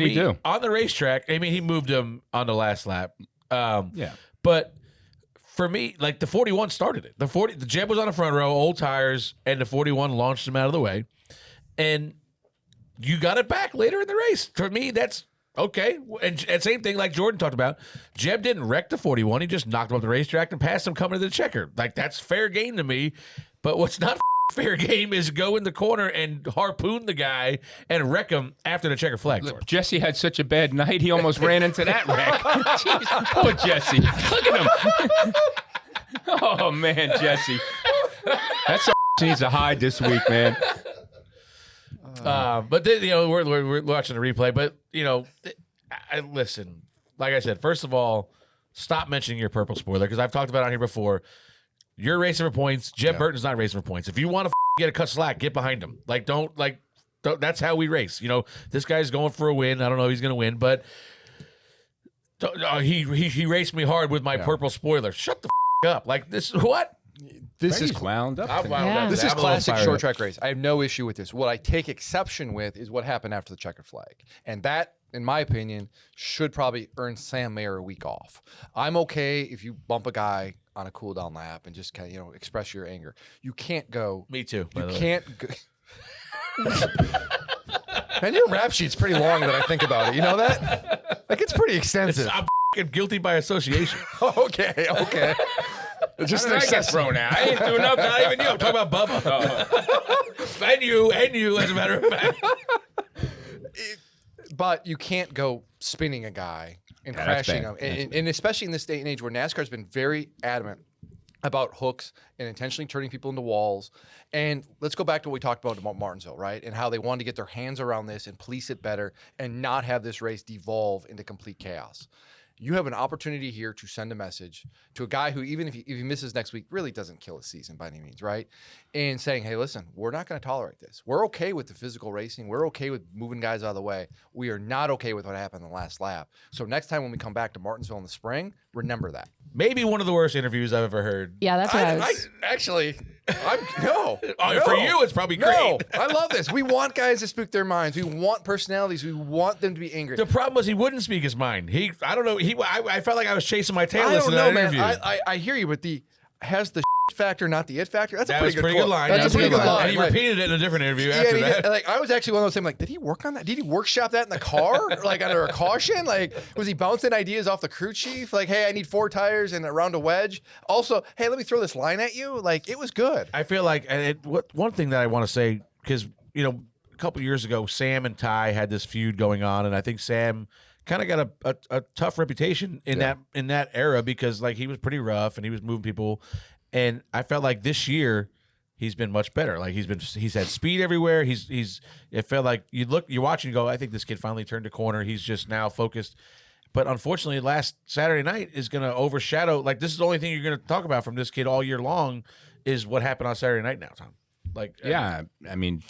he do on the racetrack? I mean, he moved him on the last lap. Yeah. But for me, like, the 41 started it. The Jeb was on the front row, old tires, and the 41 launched him out of the way. And you got it back later in the race. For me, that's okay. And same thing like Jordan talked about. Jeb didn't wreck the 41. He just knocked him off the racetrack and passed him coming to the checker. Like, that's fair game to me. But what's not fair game is go in the corner and harpoon the guy and wreck him after the checker flag. Look, Jesse had such a bad night, he almost ran into that wreck. Jeez, poor Jesse. Look at him. Oh, man, Jesse. That's needs to hide this week, man. But then, you know, we're watching the replay. But, you know, listen, like I said, first of all, stop mentioning your purple spoiler because I've talked about it on here before. You're racing for points. Jeb Burton's not racing for points. If you want to get a cut slack, get behind him. Like, don't. That's how we race. You know, this guy's going for a win. I don't know if he's going to win, but he raced me hard with my purple spoiler. Shut the up. Like, this what? This is wound up. This is classic short track race. I have no issue with this. What I take exception with is what happened after the checkered flag, and that, in my opinion, should probably earn Sam Mayer a week off. I'm okay if you bump a guy on a cool down lap and just kind of, express your anger. You can't go. Me too. You can't go. Man, your rap sheet's pretty long that I think about it. You know that? Like, it's pretty extensive. I'm guilty by association. Okay. Just an excess thrown out. I ain't doing nothing. Not even you. I'm talking about Bubba. And you, as a matter of fact. But you can't go spinning a guy and crashing him. And especially in this day and age where NASCAR's been very adamant about hooks and intentionally turning people into walls. And let's go back to what we talked about Martinsville, right? And how they wanted to get their hands around this and police it better and not have this race devolve into complete chaos. You have an opportunity here to send a message to a guy who, even if he misses next week, really doesn't kill his season by any means, right? And saying, hey, listen, we're not going to tolerate this. We're okay with the physical racing. We're okay with moving guys out of the way. We are not okay with what happened in the last lap. So next time when we come back to Martinsville in the spring, remember that. Maybe one of the worst interviews I've ever heard. Yeah, that's what I was. No. For you, it's probably great. No, I love this. We want guys to speak their minds. We want personalities. We want them to be angry. The problem was he wouldn't speak his mind. I don't know. I felt like I was chasing my tail I listening don't know, to that man. interview. I hear you, but has the factor, not the it factor. That's That a was pretty good quote. line. That's a pretty good line. And he repeated it in a different interview after and he that. did, like, I was actually one of those things, like, did he work on that? Did he workshop that in the car? Like, under a caution? Like, was he bouncing ideas off the crew chief? Like, hey, I need 4 tires and around a wedge. Also, hey, let me throw this line at you. Like, it was good. I feel like one thing that I want to say, because, you know, a couple years ago, Sam and Ty had this feud going on, and I think Sam kind of got a tough reputation in that era because, like, he was pretty rough and he was moving people. And I felt like this year he's been much better. Like, he's had speed everywhere. It felt like you're watching and go, I think this kid finally turned a corner. He's just now focused. But unfortunately, last Saturday night is going to overshadow. Like, this is the only thing you're going to talk about from this kid all year long is what happened on Saturday night now, Tom. Like, yeah, I mean,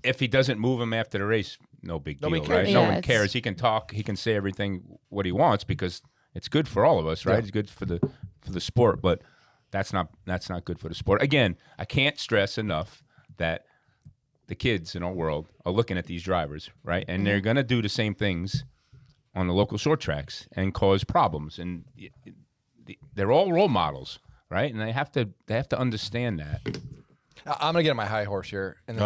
if he doesn't move him after the race, no big deal, Nobody right? cares. No Yeah, one cares. He can talk. He can say everything what he wants because it's good for all of us, right? Yeah. It's good for the sport, but that's not good for the sport. Again, I can't stress enough that the kids in our world are looking at these drivers, right? And they're going to do the same things on the local short tracks and cause problems. And they're all role models. right? And they have to understand that. I'm gonna get on my high horse here. And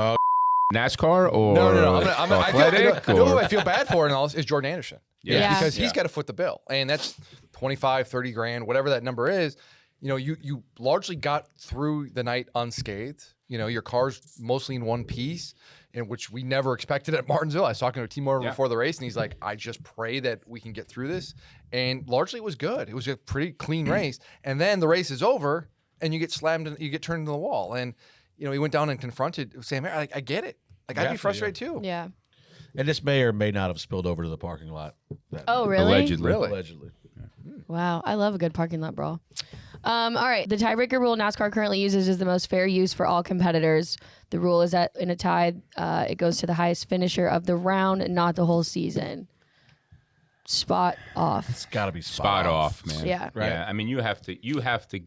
NASCAR or no. athletic? Who I feel bad for in all this is Jordan Anderson. Yeah. Because he's got to foot the bill, and that's 25, 30 grand, whatever that number is. You know, you largely got through the night unscathed. You know, your car's mostly in one piece, in which we never expected at Martinsville. I was talking to Team Moore before the race, and he's like, I just pray that we can get through this. And largely it was good. It was a pretty clean race. And then the race is over, and you get slammed, and you get turned into the wall. And, you know, he went down and confronted Sam Mayer. Like, I get it. Like, I'd be frustrated too. Yeah. And this may or may not have spilled over to the parking lot. Oh, really? Allegedly. Wow, I love a good parking lot brawl. All right, the tiebreaker rule NASCAR currently uses is the most fair use for all competitors. The rule is that in a tie, it goes to the highest finisher of the round, not the whole season. Spot off. It's got to be spot off, man. Yeah. Right. Yeah. I mean, you have to.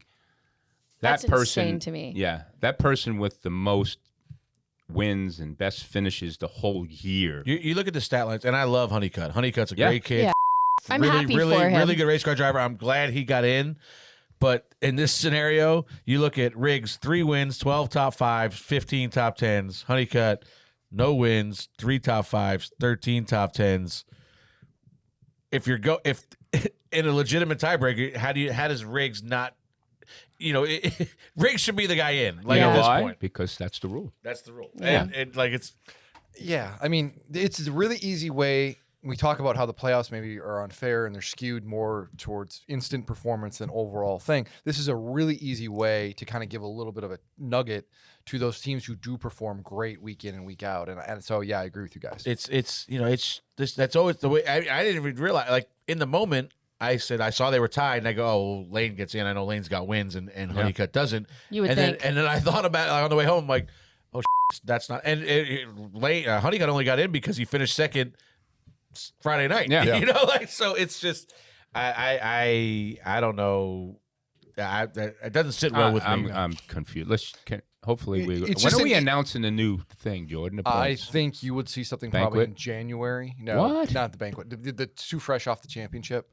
That's That person, insane to me. Yeah, that person with the most wins and best finishes the whole year. You look at the stat lines, and I love Honeycutt. Honeycutt's a great kid. Yeah. I'm really, happy really, for him. really good race car driver. I'm glad he got in. But in this scenario, you look at Riggs, 3 wins, 12 top 5s, 15 top 10s. Honeycutt, no wins, 3 top 5s, 13 top 10s. If in a legitimate tiebreaker, how does Riggs not? You know, Riggs should be the guy in. Like Yeah. at this Why? point, Because that's the rule. that's the rule. Yeah. And like it's. Yeah, I mean, it's a really easy way. We talk about how the playoffs maybe are unfair and they're skewed more towards instant performance than overall thing. This is a really easy way to kind of give a little bit of a nugget to those teams who do perform great week in and week out. And so, yeah, I agree with you guys. It's you know, it's this. That's always the way. I didn't even realize. Like in the moment, I said I saw they were tied, and I go, "Oh, well, Lane gets in. I know Lane's got wins, and Honeycutt doesn't." You would and think. then I thought about it on the way home, like, "Oh, that's not." And Lane Honeycutt only got in because he finished second Friday night. Yeah. You know, like so. It's just I don't know. It doesn't sit well with me. I'm confused. Hopefully we. It's When just are we announcing the new thing, Jordan? The I points? think you would see something probably in Banquet? January. No, What? not the banquet. The too fresh off the championship.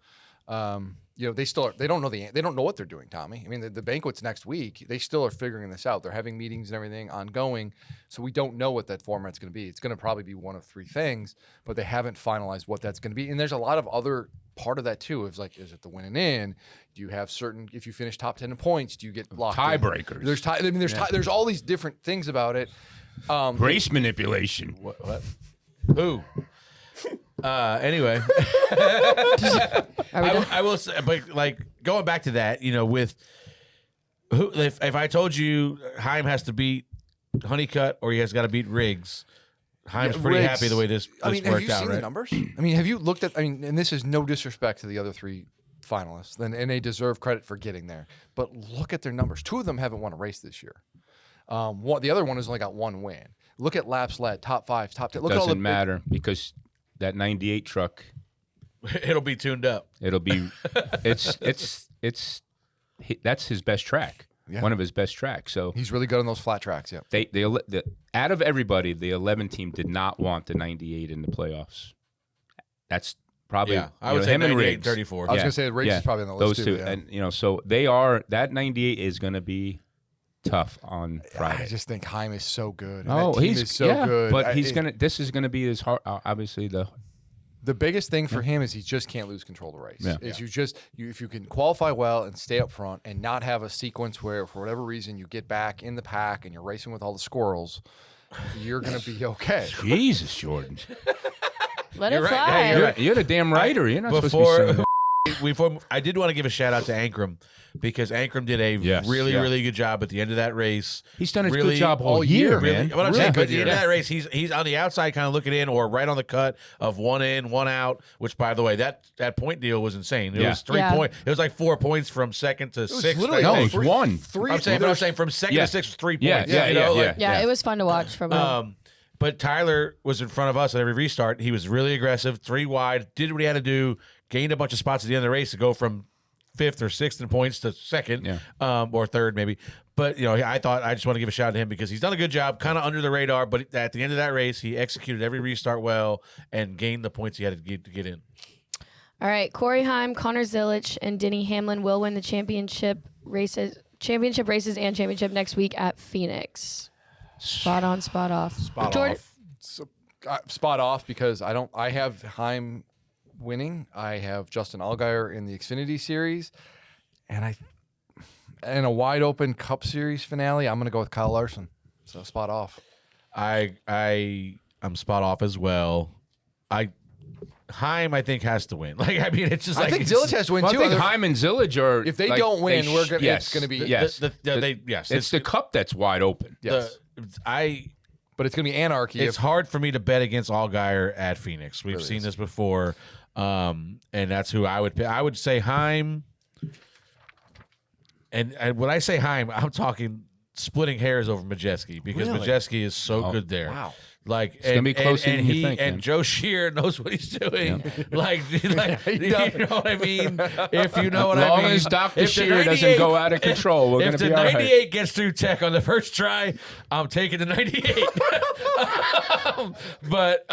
You know, they don't know what they're doing, Tommy. I mean, the banquet's next week. They still are figuring this out. They're having meetings and everything ongoing, so we don't know what that format's going to be. It's going to probably be one of 3 things, but they haven't finalized what that's going to be. And there's a lot of other part of that too. It's like, is it the win and in? Do you have certain? If you finish top 10 in points, do you get locked in? Tiebreakers. There's all these different things about it. Race manipulation. What? Who? Anyway, I will say, but like going back to that, you know, with who, if I told you Heim has to beat Honeycutt or he has got to beat Riggs, Heim's pretty Riggs, happy the way this have worked you out, seen right? the numbers? I mean, have you looked at? I mean, and this is no disrespect to the other 3 finalists, and they deserve credit for getting there. But look at their numbers. 2 of them haven't won a race this year. The other one has only got 1 win. Look at laps led, top 5, top 10. It doesn't matter because that 98 truck. It'll be tuned up. It'll be. That's his best track. Yeah. One of his best tracks. So He's really good on those flat tracks. Yeah. they out of everybody, the 11 team did not want the 98 in the playoffs. That's probably I would say him and 98 Riggs. 34. I was gonna say Riggs is probably on the list those too. two, Yeah. and so they are. That 98 is going to be tough on Friday. I just think Heim is so good. And Oh, that team he's is so good. But This is gonna be his hard. Obviously, The biggest thing for him is he just can't lose control of the race. Yeah. If you can qualify well and stay up front and not have a sequence where for whatever reason you get back in the pack and you're racing with all the squirrels, you're gonna be okay. Jesus, Jordan, Let it You're right. fly. Hey, you're right. you're the damn writer. You're not supposed to be saying that. Before I did want to give a shout out to Ankrum because Ankrum did a really good job at the end of that race. He's done a Really- good job all all year, year, man. What I'm Really saying, good but at the end year. of that race, he's on the outside, kind of looking in, or right on the cut of 1 in, 1 out. Which, by the way, that point deal was insane. It Yeah. was 3 Yeah. points. It was like 4 points from second to It was sixth. literally No, I it's think. one. Three. I'm saying from second Yeah. to sixth was 3 Yeah, points. yeah, you know, yeah, like, Yeah, it was fun to watch from him. But Tyler was in front of us at every restart. He was really aggressive, 3 wide, did what he had to do, gained a bunch of spots at the end of the race to go from 5th or 6th in points to 2nd, or 3rd maybe. But you know, I just want to give a shout out to him because he's done a good job, kind of under the radar. But at the end of that race, he executed every restart well and gained the points he had to get in. All right, Corey Heim, Connor Zilisch, and Denny Hamlin will win the championship races championship races and championship next week at Phoenix. Spot on, spot off. Spot Jordan, off. So, spot off because I have Heim winning. I have Justin Allgaier in the Xfinity Series, and in a wide open Cup Series finale, I'm going to go with Kyle Larson. So spot off. I'm spot off as well. Heim, I think, has to win. Like, I mean, it's just I like think Zilisch has to win Well, too. I think Heim and Zilisch are. If they like, don't win, yes, it's going to be yes. yes. It's the cup that's wide open. yes. But it's going to be anarchy. It's hard for me to bet against Allgaier at Phoenix. We've seen this before, and that's who I would pick. I would say Heim. And when I say Heim, I'm talking splitting hairs over Majeski because Majeski is so good there. Wow. Like It's gonna be closer than you think, and man. Joe Shear knows what he's doing. Like you know what I mean? If you know what I mean. As long as Dr. If the Shear doesn't 98 go out of control, we're going If to the be all right. 98 gets through tech on the first try, I'm taking the 98. But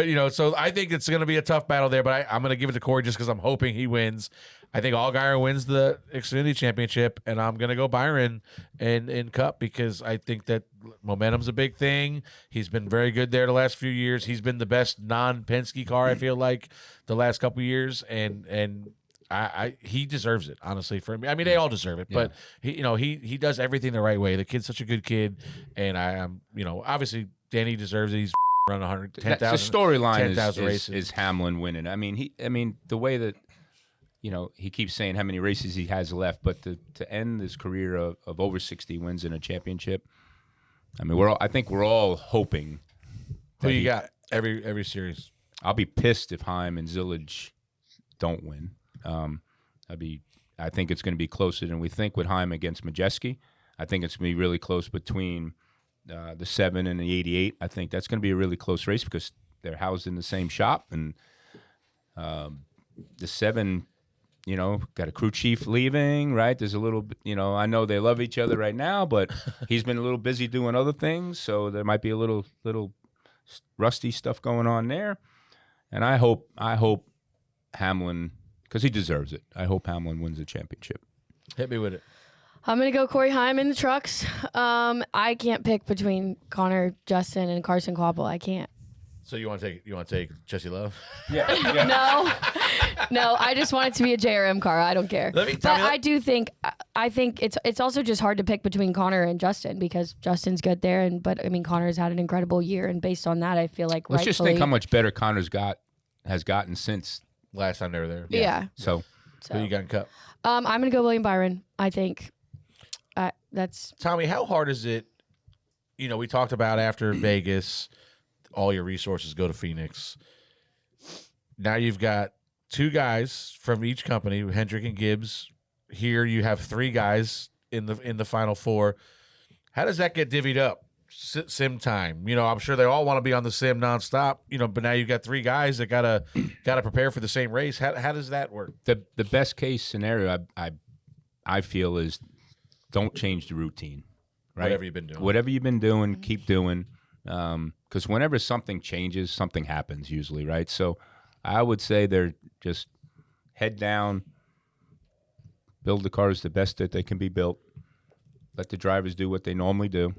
you know, so I think it's going to be a tough battle there. But I'm going to give it to Corey just because I'm hoping he wins. I think Allgaier wins the Xfinity Championship, and I'm going to go Byron in Cup because I think that momentum's a big thing. He's been very good there the last few years. He's been the best non-Penske car, I feel like, the last couple years, and he deserves it, honestly. For me, I mean, they all deserve it, but he does everything the right way. The kid's such a good kid, and I'm obviously Danny deserves it. He's run 110,000. That's the storyline races. is Hamlin winning. I mean, the way that he keeps saying how many races he has left, but to end his career of over 60 wins in a championship, I mean, I think we're all hoping. Who you got every series? I'll be pissed if Heim and Zilisch don't win. I think it's going to be closer than we think with Heim against Majeski. I think it's going to be really close between the 7 and the 88. I think that's going to be a really close race because they're housed in the same shop, and the 7. Got a crew chief leaving, right? There's a little, I know they love each other right now, but he's been a little busy doing other things, so there might be a little rusty stuff going on there. And I hope Hamlin, because he deserves it. I hope Hamlin wins the championship. Hit me with it. I'm going to go Corey Heim in the trucks. I can't pick between Connor, Justin, and Karsyn Quapple. I can't. So you want to take Jesse Love? No, I just want it to be a JRM car. I don't care. I think it's also just hard to pick between Connor and Justin because Justin's good there, but I mean Connor's had an incredible year, and based on that, I feel like let's just think how much better Connor's has gotten since last time they were there. Yeah. So who you got in Cup? I'm gonna go William Byron. I think that's Tommy. How hard is it? We talked about after Vegas. All your resources go to Phoenix. Now you've got 2 guys from each company, Hendrick and Gibbs. Here you have 3 guys in the final 4. How does that get divvied up? Sim time. I'm sure they all want to be on the sim nonstop. But now you've got 3 guys that gotta prepare for the same race. How does that work? The best case scenario I feel is don't change the routine. Right? Whatever you've been doing, keep doing. Because whenever something changes, something happens usually, right? So I would say they're just head down, build the cars the best that they can be built, let the drivers do what they normally do,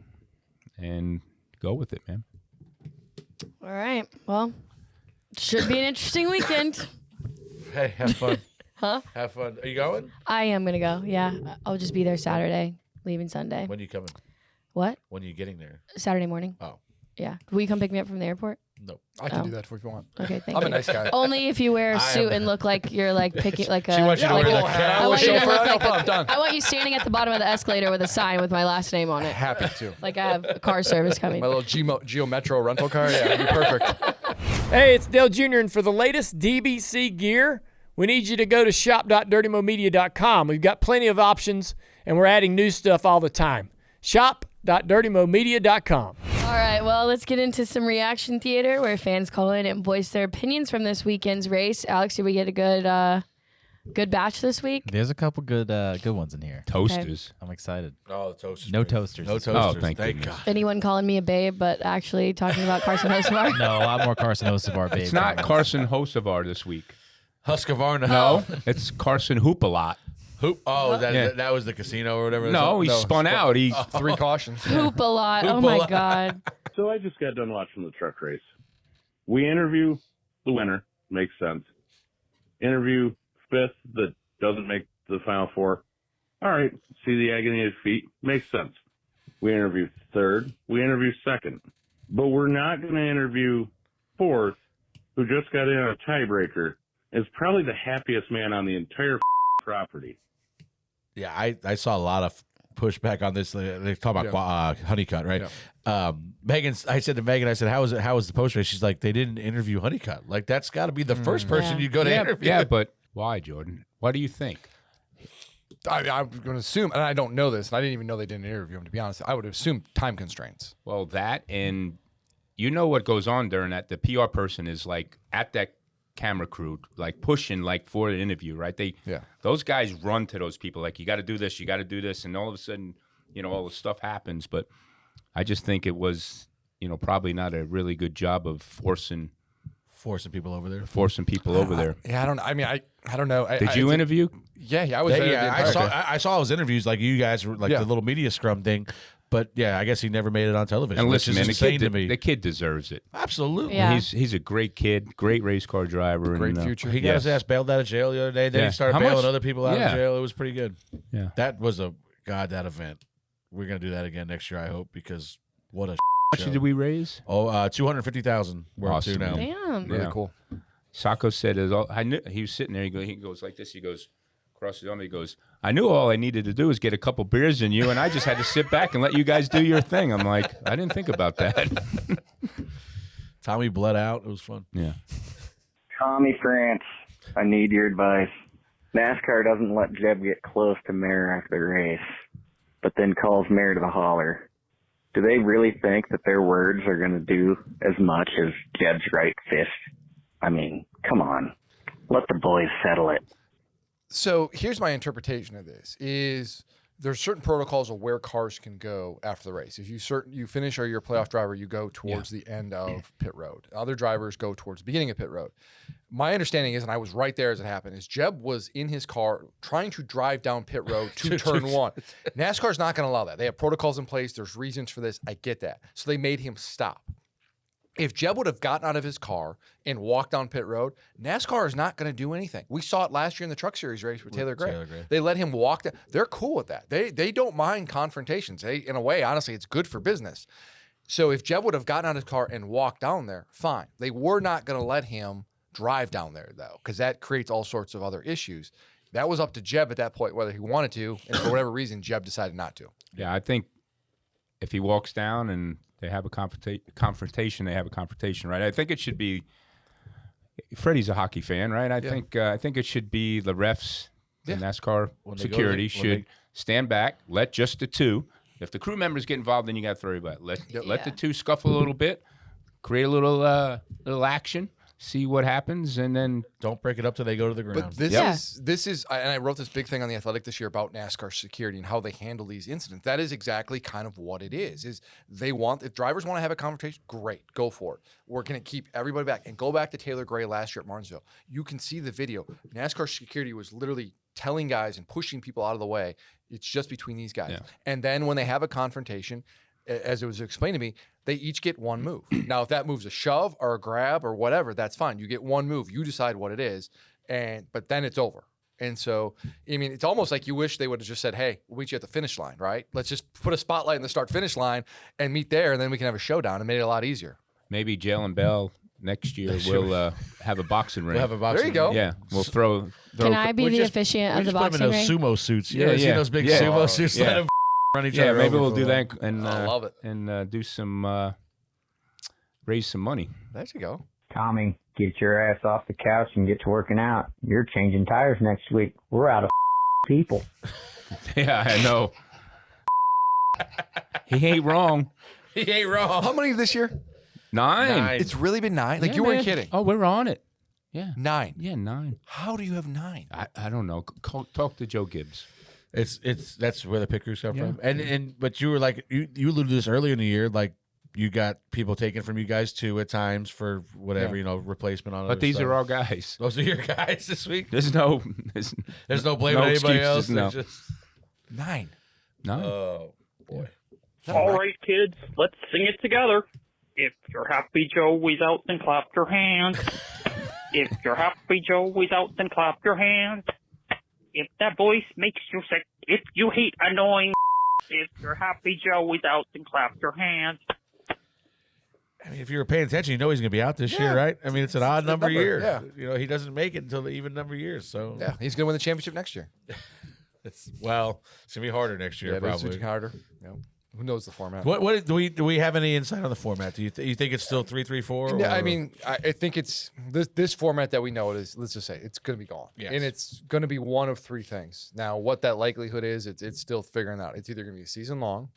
and go with it, man. all right. Well, should be an interesting weekend. Hey, have fun. Huh? Have fun. Are you going? I am gonna go. Yeah, I'll just be there Saturday, leaving Sunday. When are you coming? What? When are you getting there? Saturday morning. Oh. Yeah. Will you come pick me up from the airport? No. I can do that for you if you want. Okay, thank I'm you. a nice guy. Only if you wear a suit and look like you're like picking like a. She wants you to wear like like a- that. I want you to look like I'm done. I want you standing at the bottom of the escalator with a sign with my last name on it. Happy to. Like I have a car service coming. My little Geo Metro rental car. Yeah, it'd be perfect. Hey, it's Dale Jr., and for the latest DBC gear, we need you to go to shop.dirtymomedia.com. We've got plenty of options, and we're adding new stuff all the time. Shop.dirtymomedia.com. All right, well, let's get into some reaction theater where fans call in and voice their opinions from this weekend's race. Alex, did we get a good batch this week? There's a couple good ones in here. Toasters. I'm excited. Oh, the toasters. No toasters. No this toasters. Oh, thank Thank goodness. God. Anyone calling me a babe, but actually talking about Karsyn Hocevar? week. No, a lot more Karsyn Hocevar, babe. It's not Karsyn Hocevar this week. Husqvarna. No, it's Karsyn Hoop-a-lot. Hoop. Oh, that was the casino or whatever. No, he spun out. He 3 cautions. Hoop a lot. Hoop Oh a my lot. God. So I just got done watching the truck race. We interview the winner. Makes sense. Interview 5th that doesn't make the Final 4. All right. See the agony of defeat. Makes sense. We interview 3rd. We interview 2nd. But we're not going to interview 4th, who just got in on a tiebreaker, is probably the happiest man on the entire property. Yeah, I saw a lot of pushback on this. They talk about Honeycutt, right? Yeah. I said to Megan, I said, how was the post race? She's like, they didn't interview Honeycutt. Like, that's got to be the first person you go to interview. Yeah, but why, Jordan? What do you think? I'm going to assume, and I don't know this, and I didn't even know they didn't interview him, to be honest. I would assume time constraints. Well, that, and you know what goes on during that. The PR person is like at that camera crew, like pushing like for the interview, right? Those guys run to those people like, you got to do this, and all of a sudden, all the stuff happens. But I just think it was, probably not a really good job of forcing people over there. Yeah, I don't know. I mean, I don't know. Did you interview? Yeah, I was there. Yeah, I saw his interviews. Like you guys were like the little media scrum thing. But yeah, I guess he never made it on television. And which listen, is man, insane to me. The kid deserves it. Absolutely. Yeah. He's a great kid, great race car driver, Great and future. He got his ass bailed out of jail the other day. Then he started How bailing much? other people out Yeah. of jail. It was pretty good. Yeah. That was that event. We're gonna do that again next year, I hope, because what a How much did we raise? 250,000. We're up to Awesome, now. man. Damn. Really Yeah. cool. Sacco said, I knew he was sitting there. He goes like this. He goes across his arm. He goes, I knew all I needed to do was get a couple beers in you, and I just had to sit back and let you guys do your thing. I'm like, I didn't think about that. Tommy bled out. It was fun. Yeah. Tommy France, I need your advice. NASCAR doesn't let Jeb get close to Mayer after the race, but then calls Mayer to the holler. Do they really think that their words are going to do as much as Jeb's right fist? I mean, come on. Let the boys settle it. So here's my interpretation of this: is there's certain protocols of where cars can go after the race. If you finish or you're a playoff driver, you go towards the end of pit road. Other drivers go towards the beginning of pit road. My understanding is, and I was right there as it happened, is Jeb was in his car trying to drive down pit road to turn 1. NASCAR's not going to allow that. They have protocols in place. There's reasons for this. I get that. So they made him stop. If Jeb would have gotten out of his car and walked down pit road, NASCAR is not going to do anything. We saw it last year in the Truck Series race with Taylor Gray. They let him walk down. They're cool with that. They don't mind confrontations. In a way, honestly, it's good for business. So if Jeb would have gotten out of his car and walked down there, fine. They were not going to let him drive down there, though, because that creates all sorts of other issues. That was up to Jeb at that point, whether he wanted to, and for whatever reason, Jeb decided not to. Yeah, I think if he walks down and they have a confrontation, they have a confrontation, right? I think it should be Freddie's a hockey fan, right? I think it should be the refs, the NASCAR security should stand back, let just the two. If the crew members get involved, then you got to throw everybody. Let the two scuffle a little bit, create a little action, see what happens, and then don't break it up till they go to the ground. But this is, and I wrote this big thing on The Athletic this year about NASCAR security and how they handle these incidents. That is exactly kind of what it is. If drivers want to have a confrontation, great, go for it. We're going to keep everybody back. And go back to Taylor Gray last year at Martinsville. You can see the video. NASCAR security was literally telling guys and pushing people out of the way. It's just between these guys. Yeah. And then when they have a confrontation, as it was explained to me, they each get one move. Now, if that move's a shove or a grab or whatever, that's fine. You get one move. You decide what it is, but then it's over. And so, I mean, it's almost like you wish they would have just said, hey, we'll meet you at the finish line, right? Let's just put a spotlight in the start-finish line and meet there, and then we can have a showdown. It made it a lot easier. Maybe Jalen Bell next year will have a boxing ring. We'll have a boxing There you go. Yeah, we'll throw. Can I be the officiant of the boxing put them in ring? those sumo suits. Yeah, See those big sumo suits? Yeah. Let them run each Yeah, other maybe over we'll for do a that while. and I love it. and do some raise some money. There you go. Tommy, get your ass off the couch and get to working out. You're changing tires next week. We're out of people. Yeah, I know. He ain't wrong. He ain't wrong. How many this year? 9. It's really been 9? Like, Yeah, you weren't man. kidding. Oh, we're on it. Yeah. 9. Yeah, 9. How do you have 9? I don't know. Talk to Joe Gibbs. It's that's where the pickers come from. But you were like you alluded to this earlier in the year, like you got people taking from you guys too at times for whatever replacement on. But these are our guys. Those are your guys this week. There's no blame on anybody else. No. Just... 9. Oh boy. All right, kids, let's sing it together. If you're happy Joey's out, then clap your hands. If you're happy Joey's out, then clap your hands. If that voice makes you sick, if you hate annoying, if you're happy Joey's out, then clap your hands. I mean, if you were paying attention, you know he's going to be out this year, right? I mean, it's an odd number year. Yeah. He doesn't make it until the even number years. So yeah, he's going to win the championship next year. It's going to be harder next year, probably. It's harder. Yeah. Who knows the format? What do we have any insight on the format? Do you think it's still 3-3-4? Yeah, I mean, I think it's this format that we know is. Let's just say it's going to be gone, and it's going to be one of 3 things. Now, what that likelihood is, it's still figuring out. It's either going to be a season long,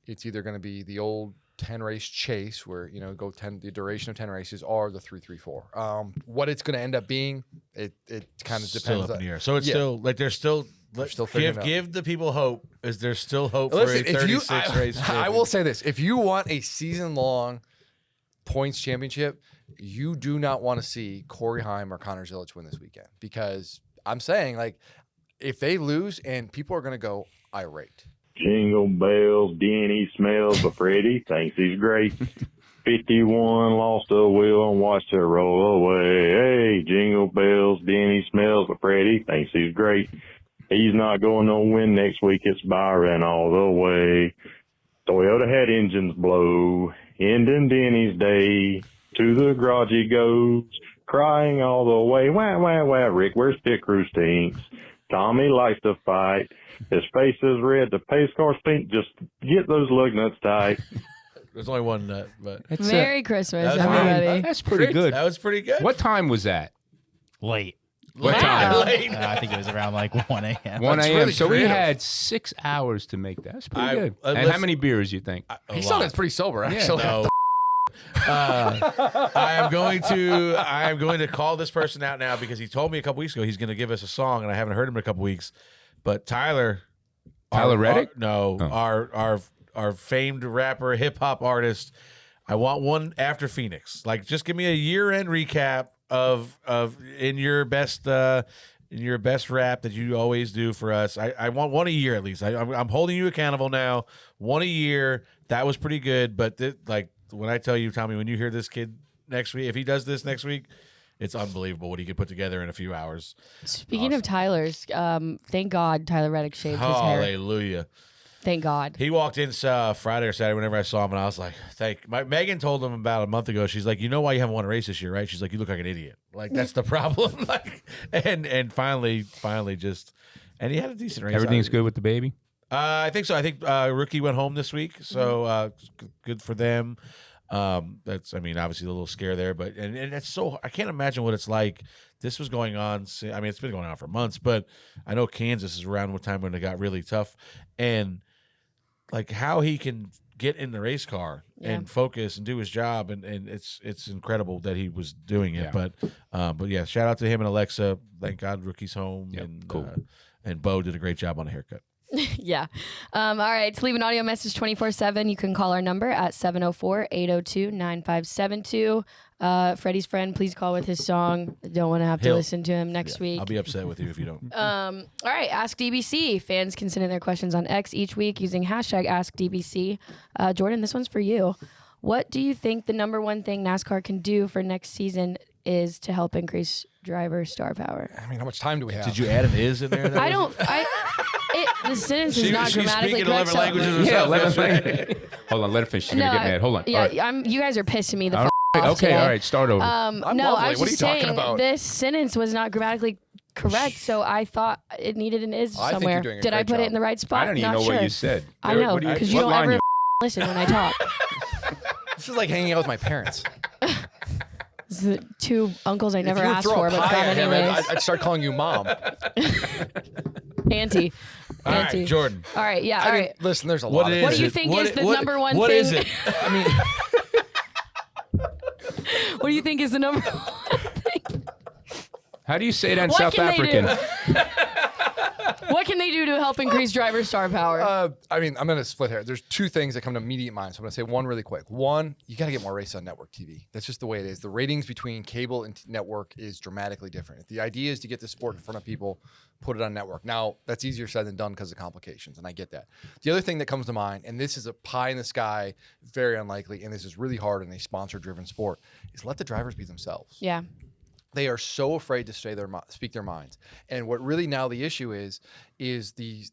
it's either going to be the old 10 race chase where go the duration of 10 races, or the 3-3-4. What it's going to end up being, it kind of depends. Still up in the air. So it's still like there's still. Give the people hope. Is there still hope for a 36 race? I will say this: if you want a season-long points championship, you do not want to see Corey Heim or Connor Zilisch win this weekend, because I'm saying, like, if they lose, and people are going to go irate. Jingle bells, Denny smells, but Freddie thinks he's great. 51 lost a wheel and watched it roll away. Hey, jingle bells, Denny smells, but Freddie thinks he's great. He's not going to win next week. It's Byron all the way. Toyota had engines blow. Ending Denny's day. To the garage he goes. Crying all the way. Wah, wah, wah. Rick, where's Pit Crew stinks? Tommy likes to fight. His face is red. The pace car stink. Just get those lug nuts tight. There's only one nut, but Merry Christmas, everybody. That's pretty good. That was pretty good. What time was that? Late. What time? I think it was around like 1 a.m. 1 a.m. really So creative. we had 6 hours to make that. That's pretty good. And listen- how many beers you think? He sounded pretty sober, actually. No. I am going to call this person out now because he told me a couple weeks ago he's going to give us a song, and I haven't heard him in a couple weeks. But Tyler Reddick? Our famed rapper, hip hop artist. I want one after Phoenix. Like, just give me a year-end recap of in your best rap that you always do for us. I want one a year at least. I'm holding you accountable now. One a year. That was pretty good. But like when I tell you, Tommy, when you hear this kid next week, if he does this next week, it's unbelievable what he could put together in a few hours. Speaking of Tyler's, thank God Tyler Reddick shaved his hair. Hallelujah. Thank God. He walked in Friday or Saturday whenever I saw him, and I was like, Megan told him about a month ago. She's like, you know why you haven't won a race this year, right? She's like, you look like an idiot. Like, that's the problem. Like, and finally just, and he had a decent race. Everything's good with the baby? I think so. I think Rookie went home this week, so good for them. That's, I mean, obviously a little scare there, but and it's so, I can't imagine what it's like. This was going on. I mean, it's been going on for months, but I know Kansas is around one time when it got really tough, and like how he can get in the race car and focus and do his job, and it's incredible that he was doing it. But yeah, shout out to him and Alexa. Thank God Rookie's home, and cool. And Bo did a great job on a haircut. Yeah. All right. To leave an audio message 24/7, you can call our number at 704-802-9572. Freddie's friend, please call with his song. Don't want to have to listen to him next week. I'll be upset with you if you don't. All right. Ask DBC. Fans can send in their questions on X each week using hashtag AskDBC. Jordan, this one's for you. What do you think the number one thing NASCAR can do for next season is to help increase driver star power? I mean, how much time do we have? Did you add an is in there? The sentence is not grammatically correct. 11 languages Yeah, 11 languages. Hold on, let her finish. She's going to get mad. Hold on. Yeah, All right. you guys are pissing me the All f right. off Okay, today. all right, start over. No, lovely. I was What are just you talking saying about? this sentence was not grammatically correct, so I thought it needed an is I think somewhere. you're doing a Did I great put it job. in the right spot? I don't even Not know sure. what you said. I know, because you what don't line ever listen when I talk. This is like hanging out with my parents. This is the two uncles I never if you would asked throw for, a but pie got at him, anyways. I'd start calling you mom. Auntie. All right, Jordan. All right, yeah, all I mean, right. listen, there's a What lot of is What do you it? think What is the what- number one what thing? is it? I mean, What do you think is the number one thing? How do you say that in What South can they African? do? What can they do to help increase driver star power? I mean, I'm going to split here. There's two things that come to immediate mind. So I'm going to say one really quick. One, you got to get more races on network TV. That's just the way it is. The ratings between cable and network is dramatically different. The idea is to get the sport in front of people, put it on network. Now, that's easier said than done because of complications, and I get that. The other thing that comes to mind, and this is a pie in the sky, very unlikely, and this is really hard in a sponsor-driven sport, is let the drivers be themselves. Yeah. They are so afraid to speak their minds. And what really now the issue is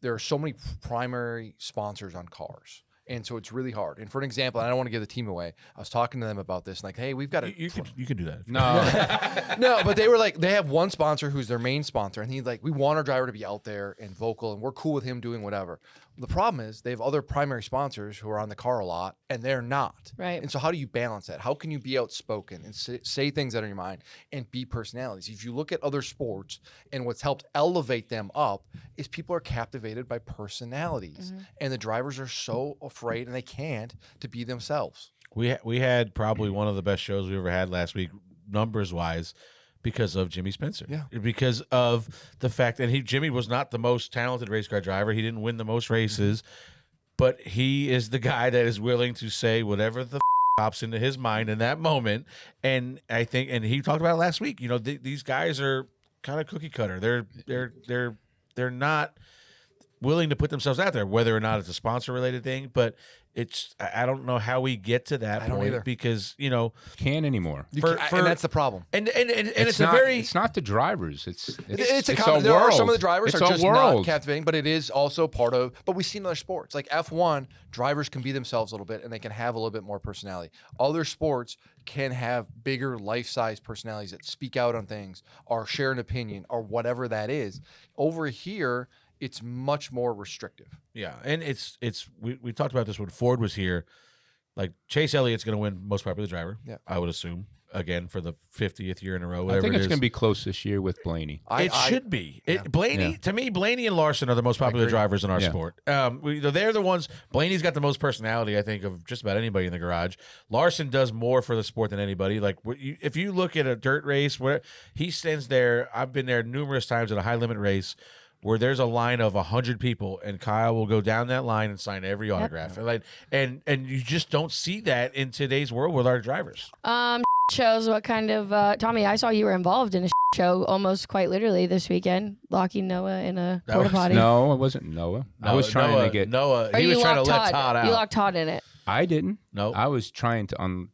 there are so many primary sponsors on cars. And so it's really hard. And for an example, and I don't want to give the team away, I was talking to them about this, like, hey, we've got to... You can do that. No. No, but they were like, they have one sponsor who's their main sponsor, and he's like, we want our driver to be out there and vocal, and we're cool with him doing whatever. The problem is they have other primary sponsors who are on the car a lot, and they're not. Right. And so how do you balance that? How can you be outspoken and say things that are in your mind and be personalities? If you look at other sports, and what's helped elevate them up is people are captivated by personalities, and the drivers are so afraid, and they can't, to be themselves. We had probably one of the best shows we ever had last week, numbers wise, because of Jimmy Spencer. Yeah. Because of the fact that Jimmy was not the most talented race car driver. He didn't win the most races, but he is the guy that is willing to say whatever the pops into his mind in that moment. And I think, and he talked about it last week, you know, these guys are kind of cookie cutter. They're not willing to put themselves out there, whether or not it's a sponsor related thing, but I don't know how we get to that point either. Because, you know, Can't anymore. And that's the problem. And it's not, a very it's not the drivers. It's a world. There are some of the drivers It's are a just world. not captivating, but it is also part of. But we see in other sports like F1, drivers can be themselves a little bit, and they can have a little bit more personality. Other sports can have bigger life-size personalities that speak out on things or share an opinion or whatever that is. Over here, it's much more restrictive. Yeah, and we talked about this when Ford was here. Like Chase Elliott's going to win most popular driver. Yeah, I would assume again for the 50th year in a row. I think it's going to be close this year with Blaney. It should be. Yeah. Blaney, to me, Blaney and Larson are the most popular drivers in our sport. They're the ones. Blaney's got the most personality, I think, of just about anybody in the garage. Larson does more for the sport than anybody. Like if you look at a dirt race where he stands there, I've been there numerous times at a high limit race, where there's a line of 100 people, and Kyle will go down that line and sign every autograph. And you just don't see that in today's world with our drivers. Shows what kind of Tommy, I saw you were involved in a show almost quite literally this weekend, locking Noah in a porta potty. No, it wasn't Noah. I was trying to get Noah. Or He was trying to let Todd out. You locked Todd in it. I didn't. No. I was trying to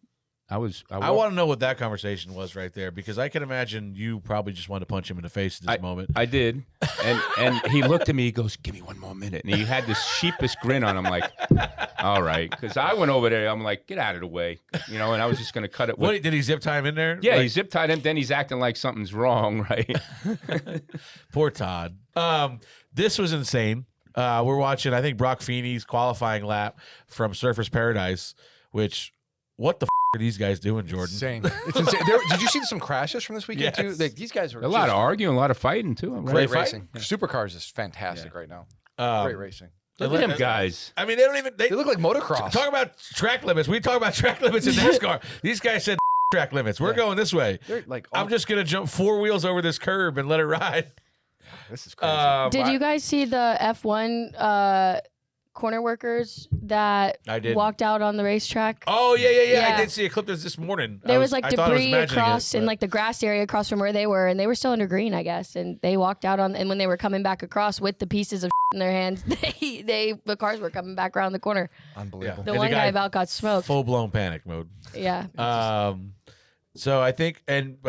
I want to know what that conversation was right there, because I can imagine you probably just wanted to punch him in the face at this moment. I did. And he looked at me, he goes, give me one more minute. And he had this sheepish grin on him, like, all right. Because I went over there, I'm like, get out of the way. You know, and I was just going to cut it. What, did he zip tie him in there? Yeah, he zip tied him. Then he's acting like something's wrong, right? Poor Todd. This was insane. We're watching, I think, Brock Feeney's qualifying lap from Surfers Paradise, which, what the are these guys doing, Jordan? Insane. It's insane. Did you see some crashes from this weekend too? Like, these guys are a lot of arguing, a lot of fighting too. Right? Great racing. Supercars is fantastic right now. Great racing. Look at them guys. I mean, they don't even. They look like motocross. Talk about track limits. We talk about track limits in NASCAR. These guys said track limits. We're going this way. Like, I'm just gonna jump 4 wheels over this curb and let it ride. This is crazy. Did you guys see the F1 corner workers that walked out on the racetrack? Oh yeah. I did see a clip this morning. There was like debris across in like the grass area across from where they were, and they were still under green, I guess. And they walked out on, and when they were coming back across with the pieces of in their hands, the cars were coming back around the corner. Unbelievable. The one guy about got smoked. Full blown panic mode. Yeah. So I think, and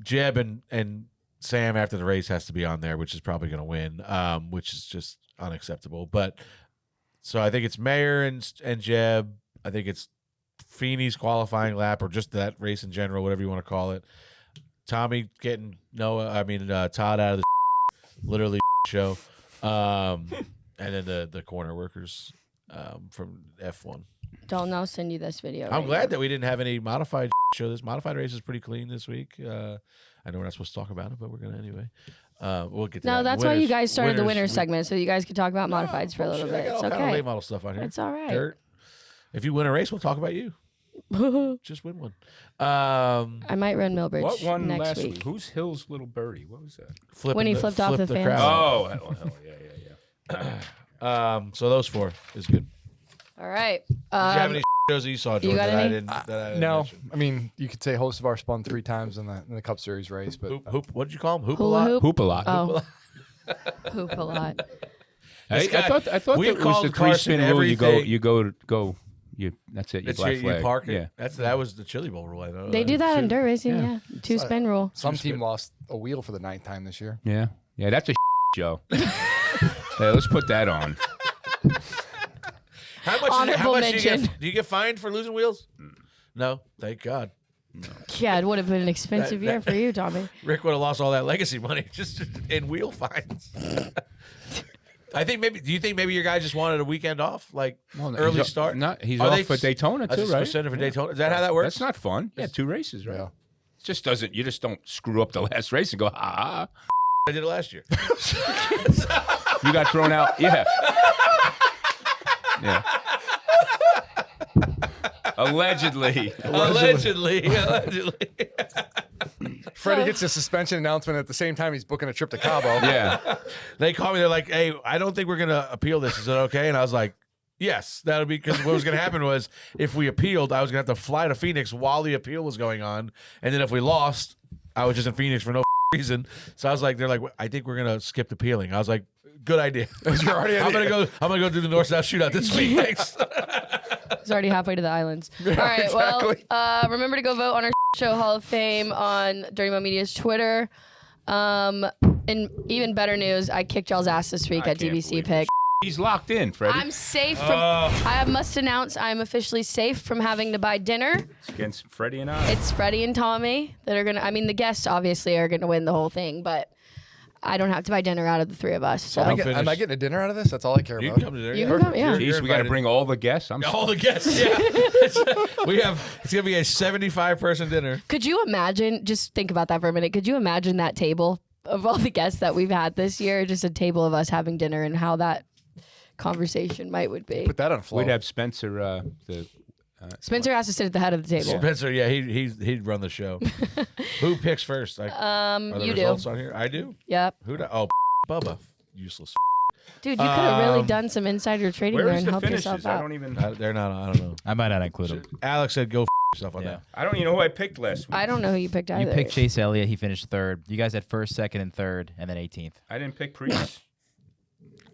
Jeb and Sam after the race has to be on there, which is probably going to win, which is just unacceptable. But so I think it's Mayer and Jeb. I think it's Feeney's qualifying lap, or just that race in general, whatever you want to call it. Tommy getting Todd out of the literally show, and then the corner workers from F1. Dalton, I'll send you this video. I'm glad that we didn't have any modified show. This modified race is pretty clean this week. I know we're not supposed to talk about it, but we're going to anyway. We'll get to that. No, that's why you guys started the winner segment, so you guys could talk about modifieds for a little bit. It's okay. Kind of late model stuff on here. It's all right. Dirt. If you win a race, we'll talk about you. Just win one. I might run Millbridge what won next last week. Who's Hill's little birdie? What was that? When he flipped off the fence. Oh, hell, yeah. So those 4 is good. All right. Did you have any shows that you saw, Jordan? you got that I any? didn't. That I didn't No, mention? I mean you could say Hocevar spun 3 times in the Cup Series race, but Hoop. What did you call him? Hoop a Hula lot. hoop? Hoop a lot. Oh. Hoop a lot. I thought we've that was called the 3-spin Karsyn rule. everything. You go. That's it. You It's black you flag. park it. Yeah. That was the Chili Bowl rule. I know. They do that in dirt racing, yeah. 2-spin rule. some team lost a wheel for the 9th time this year. Yeah. That's a Joe. Let's put that on. How much? Honorable do you mention. get? Do you get fined for losing wheels? No, thank God. Yeah, it would have been an expensive year for you, Tommy. Rick would have lost all that legacy money just in wheel fines. I think maybe. Do you think maybe your guy just wanted a weekend off, like early He's start? He's Are off they for Daytona That's too, right? Center for Daytona. Is that how that works? That's not fun. Yeah, 2 races, right? Yeah. It just doesn't. You just don't screw up the last race and go, I did it last year. You got thrown out. Yeah. Yeah. Allegedly. Allegedly. Freddie gets a suspension announcement at the same time he's booking a trip to Cabo. Yeah. They called me. They're like, "Hey, I don't think we're gonna appeal this. Is it okay?" And I was like, "Yes, that'll be because what was gonna happen was if we appealed, I was gonna have to fly to Phoenix while the appeal was going on, and then if we lost, I was just in Phoenix for no reason." So I was like, "They're like, I think we're gonna skip appealing." I was like, "Good idea. You're already I'm gonna go do the North-South shootout this week. Thanks." He's already halfway to the islands. All right, exactly. well, remember to go vote on our show Hall of Fame on Dirty Mo Media's Twitter. And even better news, I kicked y'all's ass this week at DBC Picks. He's locked in, Freddie. I'm safe from. I must announce I'm officially safe from having to buy dinner. It's against Freddie and I. It's Freddie and Tommy that are gonna. I mean, the guests obviously are gonna win the whole thing, but I don't have to buy dinner out of the 3 of us. So Am I getting a dinner out of this? That's all I care You about. can come to there. You can come, yeah. Jeez, we got to bring all the guests. all the guests. Yeah, It's gonna be a 75-person dinner. Could you imagine? Just think about that for a minute. Could you imagine that table of all the guests that we've had this year? Just a table of us having dinner and how that conversation would be. Put that on flow. We'd have Spencer. Spencer has to sit at the head of the table. Spencer, yeah, he'd run the show. Who picks first? Are the You do. results on here? I do. Yep. Who? Oh, Bubba, useless. Dude, you could have really done some insider trading Where there is and the helped finishes? yourself I out. don't even. They're not. I don't know. I might not include him. Alex said go yourself on Yeah. that. I don't even know who I picked last week. I don't know who you picked You either. picked Chase Elliott. He finished 3rd. You guys had 1st, 2nd, and 3rd, and then 18th. I didn't pick Priest.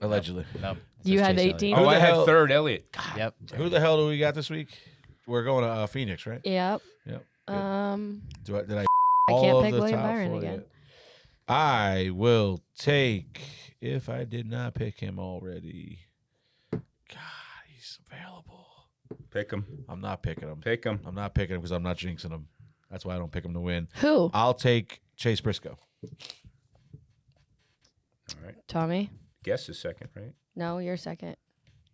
Allegedly. No. You had 18th? Oh, the I had hell- 3rd, Elliott. Yep. Who the hell do we got this week? We're going to Phoenix, right? Yep. Yep. Did I I all can't of pick the William top Byron 4 again. yet? I will take, if I did not pick him already. God, he's available. Pick him. I'm not picking him. Pick him. I'm not picking him because I'm not jinxing him. That's why I don't pick him to win. Who? I'll take Chase Briscoe. All right. Tommy? Guess is second, right? No, you're second.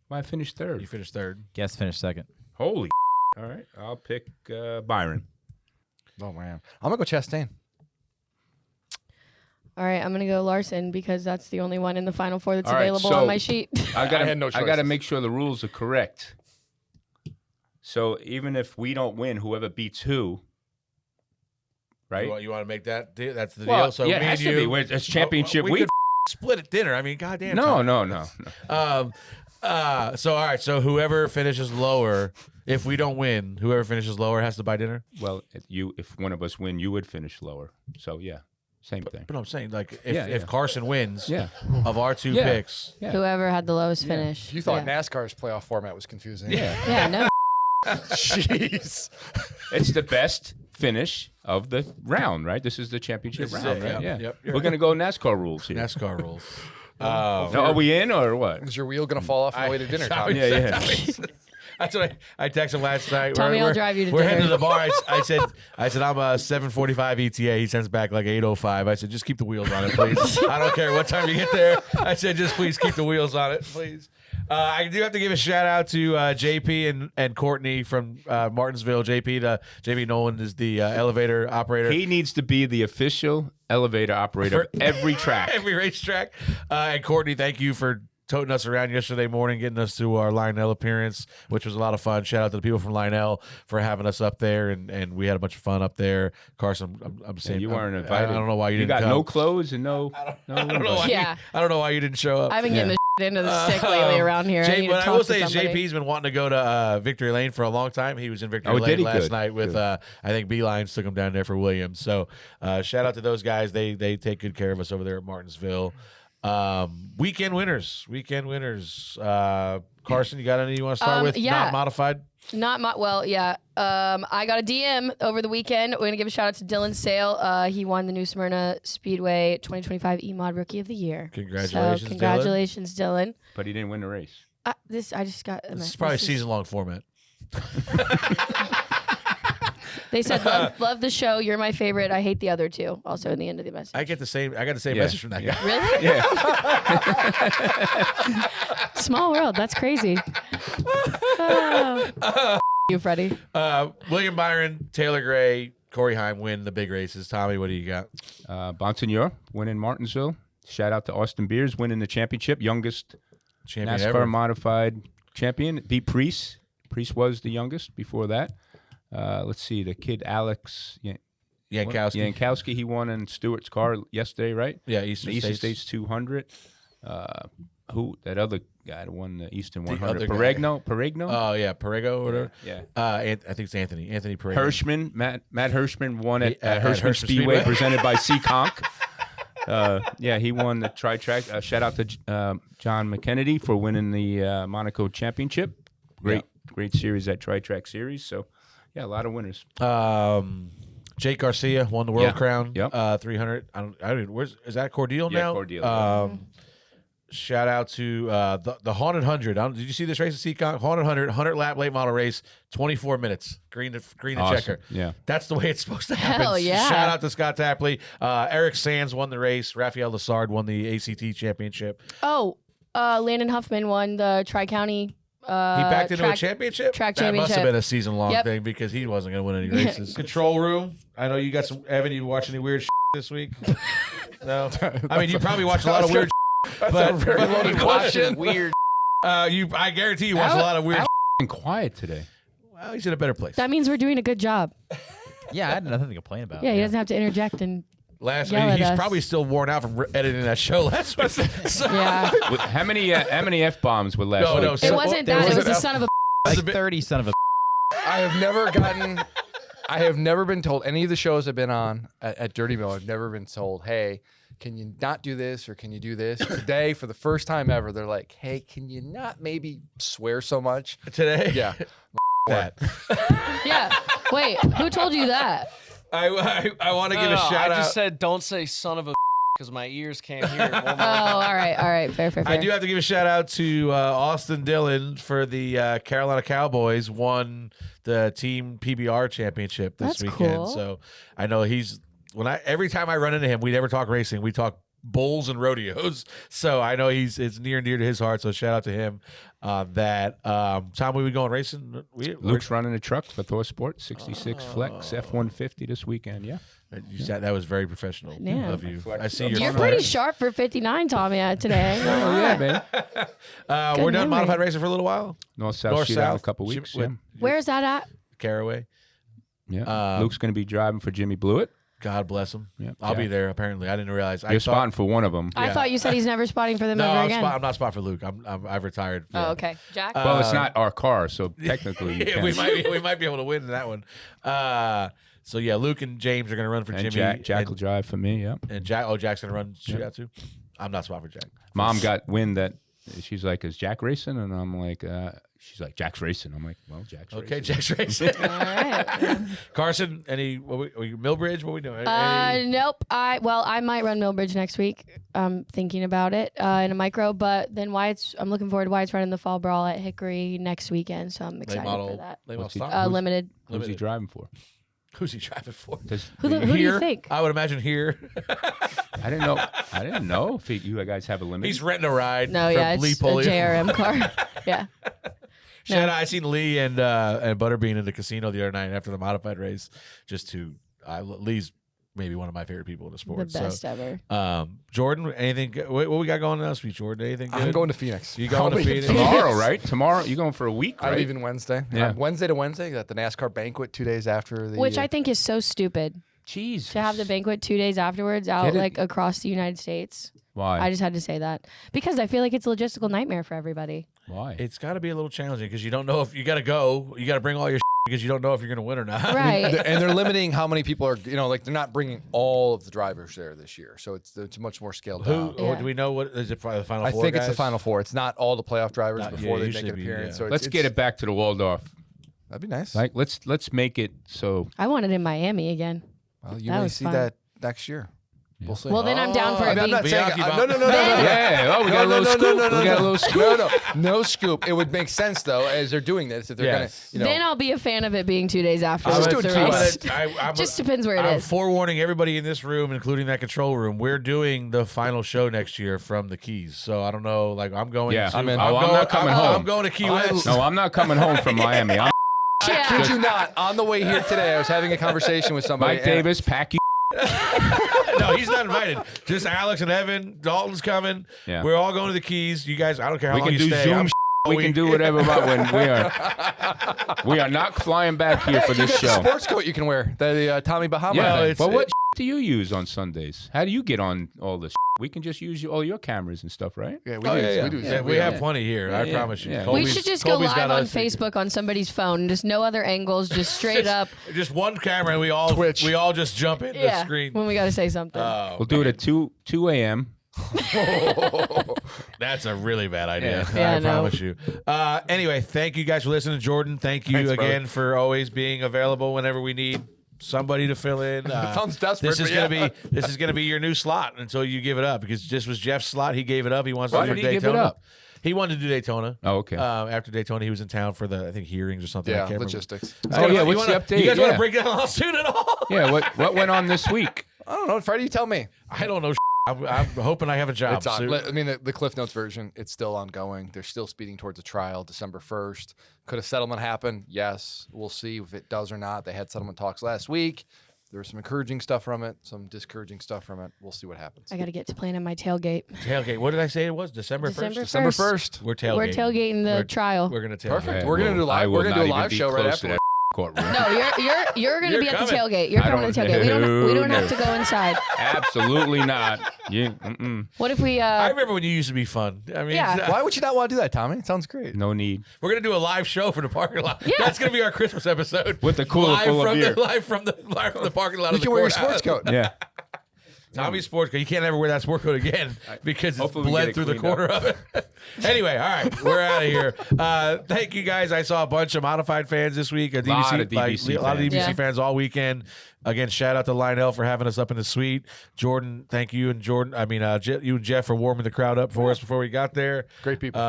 Well, I finished 3rd. You finished 3rd. Guess finished 2nd. Holy. All right. I'll pick Byron. Oh man, I'm gonna go Chastain. All right, I'm going to go Larson because that's the only one in the Final 4 that's All right, available so- on my sheet. I got had no to choices. make sure the rules are correct. So even if we don't win, whoever beats who, right? You want to make that deal? That's the Well, deal. So yeah, it me has and to be. you, It's championship we week. could split at dinner. I mean, goddamn. No. So all right. So whoever finishes lower, if we don't win, whoever finishes lower has to buy dinner. Well, if one of us win, you would finish lower. So yeah, same thing. But I'm saying, like, Yeah, if Karsyn wins, Yeah. of our 2 Yeah. picks, Yeah. Whoever had the lowest finish. You thought yeah. NASCAR's playoff format was confusing. Yeah. Yeah, no. Jeez. It's the best finish of the round, right? This is the championship This is round, it, right? yep, Yeah. yep. We're gonna go NASCAR rules here. NASCAR rules. Now, are we in or what? Is your wheel gonna fall off on the way to dinner, Tommy? Yeah. That's what I texted him last night. Tommy, I'll drive you to We're dinner. heading to the bar. I said I'm a 7:45 ETA. He sends back like 8:05. I said, just keep the wheels on it, please. I don't care what time you get there. I said, just please keep the wheels on it, please. I do have to give a shout out to JP and Courtney from Martinsville. JP Nolan is the elevator operator. He needs to be the official elevator operator of every track. Every racetrack. And Courtney, thank you for toting us around yesterday morning, getting us to our Lionel appearance, which was a lot of fun. Shout out to the people from Lionel for having us up there, and we had a bunch of fun up there. Karsyn, I'm saying you weren't invited. I don't know why you didn't got come. no clothes and no. I don't know why. Yeah. I don't know why you didn't show up. I've been getting the into the stick lately around here. What I will say is JP's been wanting to go to Victory Lane for a long time. He was in Victory Lane last night with I think Beelines took him down there for Williams. So shout out to those guys. They take good care of us over there at Martinsville. Weekend winners. Karsyn, you got any you want to start with? Yeah. Not modified? Yeah. I got a DM over the weekend. We're going to give a shout out to Dylan Sale. He won the New Smyrna Speedway 2025 E-Mod Rookie of the Year. Congratulations, Congratulations, Dylan. But he didn't win the race. I just got. This is probably season-long format. They said, love the show. You're my favorite. I hate the other two. Also in the end of the message. I got the same message from that guy. Really? Yeah. Small world. That's crazy. You, Freddie. William Byron, Taylor Gray, Corey Heim win the big races. Tommy, what do you got? Bonsignor winning Martinsville. Shout out to Austin Beers winning the championship. Youngest champion NASCAR ever. modified champion. Beat Priest. Priest was the youngest before that. Let's see, the kid Alex Yankowski, he won in Stewart's car yesterday, right? Yeah, Eastern States 200. Who that other guy that won the Eastern 100? Peregno? Oh yeah, Perego or whatever. Yeah. I think it's Anthony Perego. Hirschman, Matt Hirschman won at Hirschman Speedway presented by Seekonk. He won the tri-track. Shout out to John McKennedy for winning the Monaco Championship. Great series, that tri-track series. So. Yeah, a lot of winners. Jake Garcia won the World Crown. Yep. 300. I don't. Is that Cordeal now? Yeah, Cordeal. Shout out to the Haunted 100. Did you see this race at Seekonk? Haunted 100 lap late model race, 24 minutes. Green to awesome. checker. Yeah. That's the way it's supposed to happen. Hell yeah. Shout out to Scott Tapley. Eric Sands won the race. Raphael Lassard won the ACT championship. Oh, Landon Huffman won the Tri-County. He backed into a championship? Track that championship. must have been a season-long thing because he wasn't going to win any races. Control room. I know you got some. Evan, you watch any weird this week? No. I mean, you probably watch a lot of weird but watching weird. I guarantee you watch a lot of weird and quiet today. Well, he's in a better place. That means we're doing a good job. Yeah, I had nothing to complain about. Yeah, he doesn't have to interject and last yell week, at he's us. probably still worn out from editing that show last week. Yeah. How many F-bombs were last week? No, It wasn't that. It was the son of a. Like 30 son of a. I have never been told, any of the shows I've been on at Dirty Mill, I've never been told, hey, can you not do this or can you do this? Today, for the first time ever, they're like, hey, can you not maybe swear so much? Today? Yeah. That. Yeah. Wait, who told you that? I want to give a shout out. I just said don't say son of a because my ears can't hear it. Oh, all right. Fair. I do have to give a shout out to Austin Dillon for the Carolina Cowboys won the team PBR championship this That's weekend. cool. So I know every time I run into him, we never talk racing. We talk bulls and rodeos. So I know it's near and dear to his heart. So shout out to him. Tom, we going racing? Luke's running a truck for Thor Sport, 66 Flex F-150 this weekend. Yeah. That was very professional of you. I see You're pretty sharp for 59, Tommy, today. Oh, yeah, man. We're done memory. modified racing for a little while. North-South shootout in a couple weeks. Yeah. Where's that at? Caraway. Yeah. Luke's going to be driving for Jimmy Blewett. God bless him. Yeah. I'll be there. Apparently, I didn't realize. You're spotting for one of them. I thought you said he's never spotting for them No, ever again. I'm not spot for Luke. I've retired. Oh, okay. Jack? Well, it's not our car, so technically you can. we might be able to win in that one. So yeah, Luke and James are going to run for And Jimmy. Jack will drive for me. Yeah. And Jack's going to run shootout too. I'm not spot for Jack. Mom got wind that she's like, "Is Jack racing?" And I'm like, "She's like, Jack's racing." I'm like, "Well, Jack's racing." Okay, Jack's racing. All right. Karsyn, Millbridge? What are we doing? Nope. I might run Millbridge next week. I'm thinking about it in a micro, but then I'm looking forward to Wyatt's running the Fall Brawl at Hickory next weekend, so I'm excited for that. Limited. Who's he driving for? Who's he driving for? Who do you think? I would imagine here. I didn't know if you guys have a limit. He's renting a ride. No, from yeah, Lee it's a Pulley. JRM car. Yeah. Shout out! I seen Lee and Butterbean in the casino the other night after the modified race. Lee's maybe one of my favorite people in the sport. The best ever. Jordan, anything? What we got going on this week, Jordan? Anything good? I'm going to Phoenix. You going to Phoenix tomorrow, right? Tomorrow you're going for a week, right? I'm leaving Wednesday. Yeah. Wednesday to Wednesday at the NASCAR banquet 2 days after the. Which I think is so stupid. Jeez. To have the banquet 2 days afterwards out like across the United States. Why? I just had to say that because I feel like it's a logistical nightmare for everybody. Why? It's got to be a little challenging because you don't know if you got to go. You got to bring all your because you don't know if you're going to win or not. Right. And they're limiting how many people are, like they're not bringing all of the drivers there this year. So it's much more scaled down. Or do we know what is it for the final I four? think it's guys? the final four. It's not all the playoff drivers before they make an appearance. So let's get it back to the Waldorf. That'd be nice. Like let's make it so. I want it in Miami again. Well, you may see that next year. We'll see. Well, then I'm down for it. I'm not saying no. Yeah. Oh, we got a little scoop. We got a little scoop. No scoop. It would make sense though, as they're doing this, if they're gonna. Then I'll be a fan of it being 2 days after. Just depends where it I'm is. forewarning everybody in this room, including that control room. We're doing the final show next year from the Keys. So I don't know. Like I'm going. Yeah, I'm not coming home. I'm going to Key West. No, I'm not coming home from Miami. I kid you not. On the way here today, I was having a conversation with somebody. Mike Davis, pack you. No, he's not invited. Just Alex and Evan. Dalton's coming. Yeah. We're all going to the Keys. You guys, I don't care how We long can you do stay. Zoom. We can do whatever about when we are not flying back here for this show. Sports coat you can wear. The Tommy Bahama. Yeah, thing. but what do you use on Sundays? How do you get on all this? We can just use all your cameras and stuff, right? Yeah, we do. Yeah, we have plenty here. I promise you. Yeah. We should just go live on Facebook on somebody's phone. Just no other angles. Just straight up. Just one camera, and we all Twitch. We all just jump in the screen. When we got to say something. We'll do it at 2 a.m. That's a really bad idea. Yeah, I promise you. Anyway, thank you guys for listening, Jordan. Thank you again for always being available whenever we need somebody to fill in. Sounds desperate. This is gonna be your new slot until you give it up because this was Jeff's slot. He gave it up. He wants Why to do did he Daytona. give it up? He wanted to do Daytona. Oh, okay. After Daytona, he was in town for the hearings or something. I Yeah, can't logistics. Oh yeah, what's the update? You guys want Yeah. to break down the lawsuit at all? Yeah, what went on this week? I don't know. Freddie, you tell me. I don't know. I'm hoping I have a job. It's on. soon. I mean, the Cliff Notes version, it's still ongoing. They're still speeding towards a trial December 1st. Could a settlement happen? Yes. We'll see if it does or not. They had settlement talks last week. There was some encouraging stuff from it, some discouraging stuff from it. We'll see what happens. I got to get to planning my tailgate. Tailgate. What did I say it was? December 1st? December 1st. We're tailgating. We're tailgating the trial. We're going to tailgate. Perfect. Yeah, We're gonna do live. I will We're gonna not do a even live be show right close after. to that courtroom. No, you're going to be at the coming. tailgate. You're I coming to the don't- tailgate. We don't no. have to go inside. Absolutely not. What if we? I remember when you used to be fun. I mean, Yeah. Why would you not want to do that, Tommy? It sounds great. No need. we're gonna do a live show for the parking lot. Yeah. That's gonna be our Christmas episode With the cooler live full of from beer. live from the parking lot. You of the can wear your courthouse. sports coat. Yeah. Tommy's sports coat. You can't ever wear that sport coat again because it's Hopefully we bled get it through the cleaned corner of it. Anyway, all right, we're out of here. Thank you guys. I saw a bunch of modified fans this week. A Lot of DBC a lot of fans. DBC Yeah. fans all weekend. Again, shout out to Lionel for having us up in the suite. Jordan, thank you, and you and Jeff for warming the crowd up for us before we got there. Great people.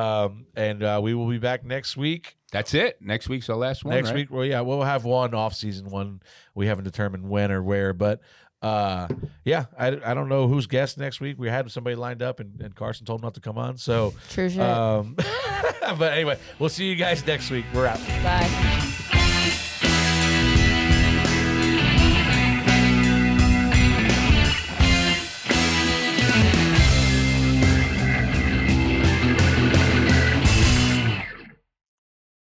And we will be back next week. That's it. Next week's our last one. Next right? week, well, yeah, we'll have one off-season one. We haven't determined when or where, but yeah, I don't know who's guest next week. We had somebody lined up, and Karsyn told him not to come on. So, True shit. but anyway, we'll see you guys next week. We're out. Bye.